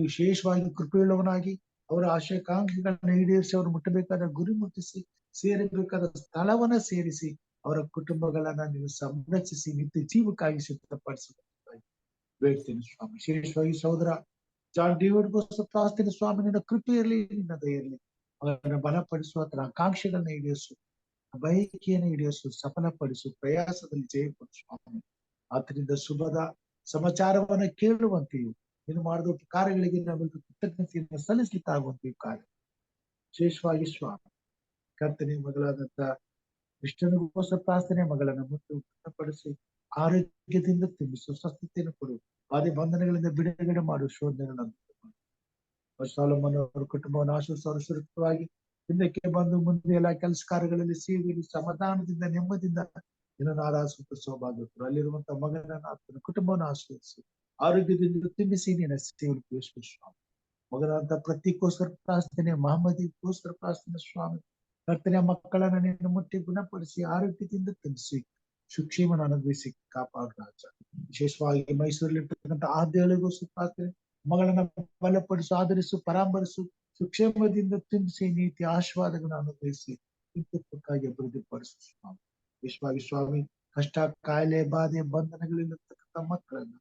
ವಿಶೇಷವಾಗಿ ಕೃಪೆಯುಳ್ಳವನಾಗಿ ಅವರ ಆಶಾಕಾಂಕ್ಷೆಗಳನ್ನ ಈಡೇರಿಸಿ, ಅವರು ಮುಟ್ಟಬೇಕಾದ ಗುರಿ ಮುಟ್ಟಿಸಿ, ಸೇರಬೇಕಾದ ಸ್ಥಳವನ್ನ ಸೇರಿಸಿ, ಅವರ ಕುಟುಂಬಗಳನ್ನ ನೀವು ಸಂರಕ್ಷಿಸಿ ನಿತ್ಯ ಜೀವಕ್ಕಾಗಿ ಸಿದ್ಧಪಡಿಸಬೇಕಾಗಿ ಬೇಡ್ತೇನೆ ಸ್ವಾಮಿ. ವಿಶೇಷವಾಗಿ ಸಹೋದರ ಜಾನ್ ಡೇವಿಡ್ಗೋಸ್ಕರ ಪ್ರಾರ್ಥನೆ ಸ್ವಾಮಿ. ನಿನ್ನ ಕೃಪೆ ಇರಲಿ, ನಿನ್ನ ದಯ ಇರಲಿ. ಅವರನ್ನ ಬಲಪಡಿಸು, ಅದರ ಆಕಾಂಕ್ಷೆಗಳನ್ನ ಈಡೇರಿಸು, ಬಯಕೆಯನ್ನು ಈಡೇರಿಸು, ಸಫಲಪಡಿಸು, ಪ್ರಯಾಸದಲ್ಲಿ ಜಯಪಡಿಸು ಸ್ವಾಮಿ. ಆತನಿಂದ ಶುಭದ ಸಮಾಚಾರವನ್ನ ಕೇಳುವಂತೆಯೂ, ನೀನು ಮಾಡಿದ ಕಾರ್ಯಗಳಿಗೆ ನಾವು ಕೃತಜ್ಞತೆಯನ್ನು ಸಲ್ಲಿಸಲಿಕ್ಕಾಗುವಂತೆಯೂ ಕಾರ್ಯ. ವಿಶೇಷವಾಗಿ ಸ್ವಾಮಿ ಕರ್ತನೆ ಮಗಳಾದಂತ ಕೃಷ್ಣನಿಗೋಸ್ಕರ ಪ್ರಾರ್ಥನೆ, ಮಗಳನ್ನ ಮುಟ್ಟು ಗುಣಪಡಿಸಿ, ಆರೋಗ್ಯದಿಂದ ತುಂಬಿಸು, ಸ್ವಸ್ಥತೆಯನ್ನು ಕೊಡು, ಬಾಧೆ ಬಂಧನಗಳಿಂದ ಬಿಡುಗಡೆ ಮಾಡು, ಶೋಧನೆಗಳನ್ನು ಸಾಲೋಮನ್ ಅವರ ಕುಟುಂಬವನ್ನು ಆಶೀರ್ವದಿಸಿ ಸುರಕ್ಷಿತವಾಗಿ ಹಿಂದಕ್ಕೆ ಬಂದು ಮುಂದೆ ಎಲ್ಲ ಕೆಲಸ ಕಾರ್ಯಗಳಲ್ಲಿ ಸೇವೆಯಲ್ಲಿ ಸಮಾಧಾನದಿಂದ ನೆಮ್ಮದಿಯಿಂದ ನಿನ್ನನ್ನು ಆರಾಧಿಸುತ್ತ ಸೌಭಾಗ್ಯರು. ಅಲ್ಲಿರುವಂತಹ ಮಗನನ್ನ, ಆತನ ಕುಟುಂಬವನ್ನು ಆಶೀರ್ವದಿಸಿ ಆರೋಗ್ಯದಿಂದ ತುಂಬಿಸಿ ನಿನ್ನ ಸೇವೆಯಲ್ಲಿ ಉಪಯೋಗಿಸು ಸ್ವಾಮಿ. ಮಗನಾದಂತ ಪ್ರತೀಕೋಸ್ಕರ ಪ್ರಾರ್ಥನೆ, ಮಹಮ್ಮದಿಗೋಸ್ಕರ ಪ್ರಾರ್ಥನೆ ಸ್ವಾಮಿ. ಕರ್ತನೆಯ ಮಕ್ಕಳನ್ನ ನಿನ್ನ ಮುಟ್ಟಿ ಗುಣಪಡಿಸಿ, ಆರೋಗ್ಯದಿಂದ ತುಂಬಿಸಿ, ಸುಕ್ಷೇಮನ ಅನುಗ್ರಹಿಸಿ ಕಾಪಾಡು ರಾಜ. ವಿಶೇಷವಾಗಿ ಮೈಸೂರಲ್ಲಿ ಇರ್ತಕ್ಕಂಥ ಆದ್ಯಗಳಿಗೋಸ್ಕರ ಪ್ರಾರ್ಥನೆ, ಮಗಳನ್ನ ಬಲಪಡಿಸು, ಆಧರಿಸು, ಪರಾಮರಿಸು, ಸುಕ್ಷೇಮದಿಂದ ತುಂಬಿಸಿ, ನೀತಿ ಆಶೀರ್ವಾದಗಳನ್ನು ಅನುಗ್ರಹಿಸಿ ಇಂತಕ್ಕಾಗಿ ಅಭಿವೃದ್ಧಿಪಡಿಸು ಸ್ವಾಮಿ. ವಿಶೇಷವಾಗಿ ಸ್ವಾಮಿ ಕಷ್ಟ, ಕಾಯಿಲೆ, ಬಾಧೆ, ಬಂಧನಗಳಿರ್ತಕ್ಕಂಥ ಮಕ್ಕಳನ್ನ,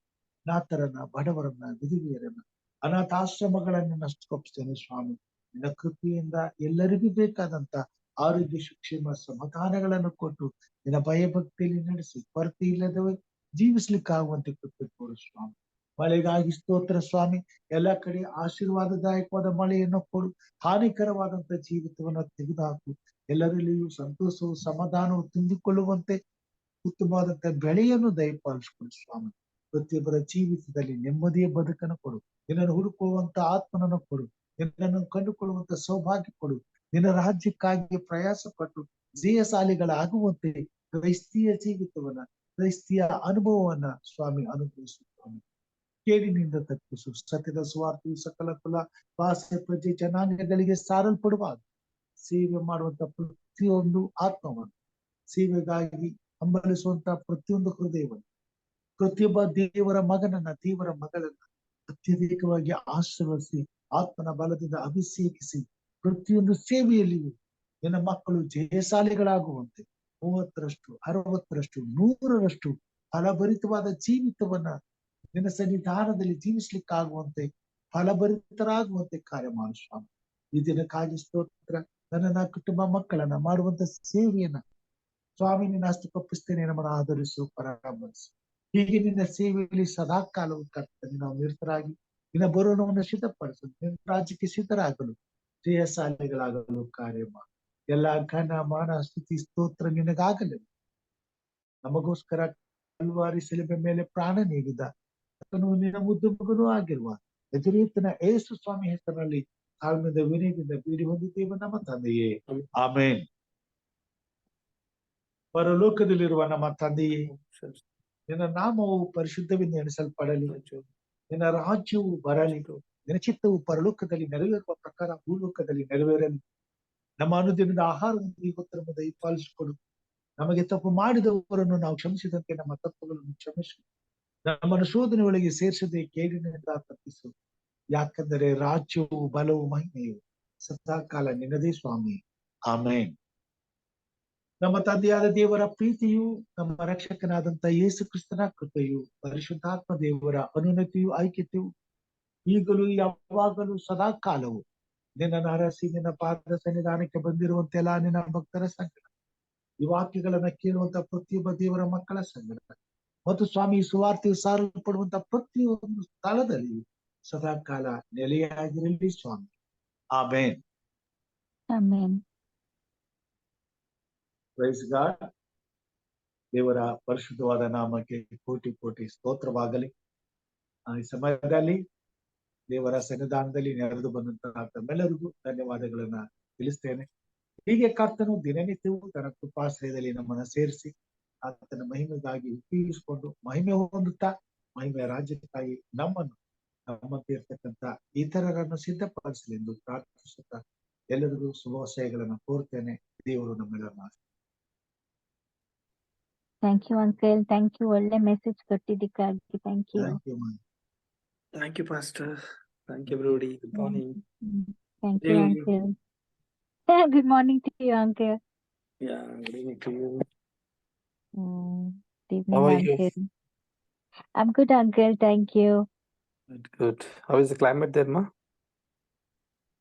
ನಾಥರನ್ನ, ಬಡವರನ್ನ, ವಿಧವೆಯರನ್ನ, ಅನಾಥಾಶ್ರಮಗಳನ್ನ ನಷ್ಟಕೊಪ್ಪಿಸ್ತೇನೆ ಸ್ವಾಮಿ. ನಿನ್ನ ಕೃಪೆಯಿಂದ ಎಲ್ಲರಿಗೂ ಬೇಕಾದಂತ ಆರೋಗ್ಯ, ಶಿಕ್ಷಣ, ಸಮಾಧಾನಗಳನ್ನು ಕೊಟ್ಟು ನಿನ್ನ ಭಯಭಕ್ತಿಯಲ್ಲಿ ನಡೆಸಿ, ಕೊರತೆ ಇಲ್ಲದವೇ ಜೀವಿಸ್ಲಿಕ್ಕಾಗುವಂತೆ ಕೃಪೆ ಕೊಡು ಸ್ವಾಮಿ. ಮಳೆಗಾಗಿ ಸ್ತೋತ್ರ ಸ್ವಾಮಿ. ಎಲ್ಲ ಕಡೆ ಆಶೀರ್ವಾದದಾಯಕವಾದ ಮಳೆಯನ್ನು ಕೊಡು, ಹಾನಿಕರವಾದಂತ ಜೀವಿತವನ್ನ ತೆಗೆದುಹಾಕು. ಎಲ್ಲರಲ್ಲಿಯೂ ಸಂತೋಷವು, ಸಮಾಧಾನವು ತುಂಬಿಕೊಳ್ಳುವಂತೆ ಉತ್ತಮವಾದಂತ ಬೆಳೆಯನ್ನು ದಯಪಾಲಿಸಿಕೊಡು ಸ್ವಾಮಿ. ಪ್ರತಿಯೊಬ್ಬರ ಜೀವಿತದಲ್ಲಿ ನೆಮ್ಮದಿಯ ಬದುಕನ್ನು ಕೊಡು, ನಿನ್ನನ್ನು ಹುಡುಕುವಂತ ಆತ್ಮನನ್ನು ಕೊಡು, ನಿನ್ನನ್ನು ಕಂಡುಕೊಳ್ಳುವಂತ ಸೌಭಾಗ್ಯ ಕೊಡು. ನಿನ್ನ ರಾಜ್ಯಕ್ಕಾಗಿ ಪ್ರಯಾಸ ಪಟ್ಟು ಜಯಶಾಲಿಗಳಾಗುವಂತೆ ಕ್ರೈಸ್ತಿಯ ಜೀವಿತವನ್ನ, ಕ್ರೈಸ್ತಿಯ ಅನುಭವವನ್ನ ಸ್ವಾಮಿ ಅನುಭವಿಸು ಸ್ವಾಮಿ. ಕೇಡಿನಿಂದ ತಪ್ಪಿಸು. ಸತ್ಯದ ಸ್ವಾರ್ಥವು ಸಕಲ ಕುಲ, ಭಾಷೆ, ಪ್ರಜೆ, ಜನಾಂಗಗಳಿಗೆ ಸಾರಲ್ಪಡುವಾಗ ಸೇವೆ ಮಾಡುವಂತ ಪ್ರತಿಯೊಂದು ಆತ್ಮವನ್ನು, ಸೇವೆಗಾಗಿ ಹಂಬಲಿಸುವಂತ ಪ್ರತಿಯೊಂದು ಹೃದಯವನ್ನು, ಪ್ರತಿಯೊಬ್ಬ ದೇವರ ಮಗನನ್ನ, ದೇವರ ಮಗಳನ್ನ ಅತ್ಯಧಿಕವಾಗಿ ಆಶೀರ್ವದಿಸಿ, ಆತ್ಮನ ಬಲದಿಂದ ಅಭಿಷೇಕಿಸಿ, ಪ್ರತಿಯೊಂದು ಸೇವೆಯಲ್ಲಿಯೂ ನಿನ್ನ ಮಕ್ಕಳು ಜಯಶಾಲಿಗಳಾಗುವಂತೆ 30ರಷ್ಟು, 60ರಷ್ಟು, 100ರಷ್ಟು ಫಲಭರಿತವಾದ ಜೀವಿತವನ್ನ ನಿನ್ನ ಸನ್ನಿಧಾನದಲ್ಲಿ ಜೀವಿಸ್ಲಿಕ್ಕಾಗುವಂತೆ, ಫಲಭರಿತರಾಗುವಂತೆ ಕಾರ್ಯ ಮಾಡು ಸ್ವಾಮಿ. ಈ ದಿನಕ್ಕಾಗಿ ಸ್ತೋತ್ರ. ನನ್ನ ಕುಟುಂಬ ಮಕ್ಕಳನ್ನ ಮಾಡುವಂತ ಸೇವೆಯನ್ನ ಸ್ವಾಮಿ ನಿನ್ನ ಹಸ್ತಕ್ಕೊಪ್ಪಿಸ್ತೇನೆ. ನಮ್ಮನ್ನು ಆಧರಿಸು, ಪರಾಮರಿಸು. ಹೀಗೆ ನಿನ್ನ ಸೇವೆಯಲ್ಲಿ ಸದಾ ಕಾಲವು ಕರ್ತನೆ ನಾವು ನಿರತರಾಗಿ ನಿನ್ನ ಬರೋಣವನ್ನು ಸಿದ್ಧಪಡಿಸು, ನಿನ್ನ ರಾಜ್ಯಕ್ಕೆ ಸಿದ್ಧರಾಗಲು, ಜಯಶಾಲಿಗಳಾಗಲು ಕಾರ್ಯ ಮಾಡು. ಎಲ್ಲ ಘನ, ಮಾನ, ಸ್ತುತಿ, ಸ್ತೋತ್ರ ನಿನಗಾಗಲಿ. ನಮಗೋಸ್ಕರ ಕಲ್ವಾರಿ ಶಿಲುಬೆ ಮೇಲೆ ಪ್ರಾಣ ನೀಡಿದ ನಿನ್ನ ಮುದ್ದು ಮಗನೂ ಆಗಿರುವ ಎದುರೇತನ ಯೇಸು ಸ್ವಾಮಿ ಹೆಸರಿನಲ್ಲಿ ತಾಳ್ಮೆಯಿಂದ ವಿನಯದಿಂದ ಬೇಡಿ ಹೊಂದಿದ್ದೇವೆ ನಮ್ಮ ತಂದೆಯೇ, ಆಮೇನ್. ಪರಲೋಕದಲ್ಲಿರುವ ನಮ್ಮ ತಂದೆಯೇ, ನಿನ್ನ ನಾಮವು ಪರಿಶುದ್ಧವೆಂದು ಎಣಿಸಲ್ಪಡಲಿ, ನಿನ್ನ ರಾಜ್ಯವು ಬರಲಿ, ನಿನ್ನ ಚಿತ್ತವು ಪರಲೋಕದಲ್ಲಿ ನೆರವೇರುವ ಪ್ರಕಾರ ಭೂಲೋಕದಲ್ಲಿ ನೆರವೇರಲಿ. ನಮ್ಮ ಅನುದಿನದ ಆಹಾರವನ್ನು ಇವತ್ತು ದಯಪಾಲಿಸಿಕೊಡು. ನಮಗೆ ತಪ್ಪು ಮಾಡಿದವರನ್ನು ನಾವು ಕ್ಷಮಿಸಿದಂತೆ ನಮ್ಮ ತಪ್ಪುಗಳನ್ನು ಕ್ಷಮಿಸು. ನಮ್ಮನ್ನು ಶೋಧನೆ ಒಳಗೆ ಸೇರಿಸದೆ ಕೇಡಿನಿಂದ ತಪ್ಪಿಸು. ಯಾಕಂದರೆ ರಾಜ್ಯವು, ಬಲವು, ಮಹಿಮೆಯು ಸದಾ ಕಾಲ ನಿನ್ನದೇ ಸ್ವಾಮಿ, ಆಮೇನ್. ನಮ್ಮ ತಂದೆಯಾದ ದೇವರ ಪ್ರೀತಿಯು, ನಮ್ಮ ರಕ್ಷಕನಾದಂತ ಯೇಸು ಕ್ರಿಸ್ತನ ಕೃಪೆಯು, ಪರಿಶುದ್ಧಾತ್ಮ ದೇವರ ಅನುನ್ನತಿಯು, ಐಕ್ಯತೆಯು ಈಗಲೂ ಯಾವಾಗಲೂ ಸದಾ ಕಾಲವು ನಿನ್ನನ್ನು ಹರಸಿ ನಿನ್ನ ಪಾದ ಸನ್ನಿಧಾನಕ್ಕೆ ಬಂದಿರುವಂತೆಲ್ಲ ನಿನ್ನ ಭಕ್ತರ ಸಂಗಡ, ಈ ವಾಕ್ಯಗಳನ್ನ ಕೇಳುವಂತ ಪ್ರತಿಯೊಬ್ಬ ದೇವರ ಮಕ್ಕಳ ಸಂಗಡ ಮತ್ತು ಸ್ವಾಮಿ ಸುವಾರ್ತೆಯು ಸಾರಲ್ಪಡುವಂತ ಪ್ರತಿಯೊಂದು ಸ್ಥಳದಲ್ಲಿ ಸದಾಕಾಲ ನೆಲೆಯಾಗಿರಲಿ ಸ್ವಾಮಿ. ಆಮೇನ್. Amen. Praise God. ದೇವರ ಪರಿಶುದ್ಧವಾದ ನಾಮಕ್ಕೆ ಕೋಟಿ ಕೋಟಿ ಸ್ತೋತ್ರವಾಗಲಿ. ಈ ಸಮಯದಲ್ಲಿ ದೇವರ ಸನ್ನಿಧಾನದಲ್ಲಿ ನೆರೆದು ಬಂದಂತಹ ತಮ್ಮೆಲ್ಲರಿಗೂ ಧನ್ಯವಾದಗಳನ್ನ ತಿಳಿಸ್ತೇನೆ. ಹೀಗೆ ಕರ್ತನು ದಿನನಿತ್ಯವೂ ತನ್ನ ಕೃಪಾಶ್ರಯದಲ್ಲಿ ನಮ್ಮನ್ನ ಸೇರಿಸಿ ಆತನ ಮಹಿಮೆಗಾಗಿ ಉಪಯೋಗಿಸಿಕೊಂಡು ಮಹಿಮೆ ಹೊಂದುತ್ತಾ ಮಹಿಮೆಯ ರಾಜ್ಯಕ್ಕಾಗಿ ನಮ್ಮಂತೆ ಇರ್ತಕ್ಕಂಥ ಇತರರನ್ನು ಸಿದ್ಧಪಡಿಸಲಿ ಎಂದು ಪ್ರಾರ್ಥಿಸುತ್ತಾ ಎಲ್ಲರಿಗೂ ಶುಭಾಶಯಗಳನ್ನು ಕೋರ್ತೇನೆ. ದೇವರು ನಮ್ಮೆಲ್ಲರನ್ನ Thank you, Uncle. Thank you. ಒಳ್ಳೆ message ಕೊಟ್ಟಿದ್ದಕ್ಕಾಗಿ thank you. Thank you, Pastor. Thank you, Brody. Good morning. Thank you, Uncle. Good morning to you, Uncle. Yeah, good evening to you. Good How evening, are you? Uncle. I'm good, Uncle. Thank you. Good. How is the climate there, Ma?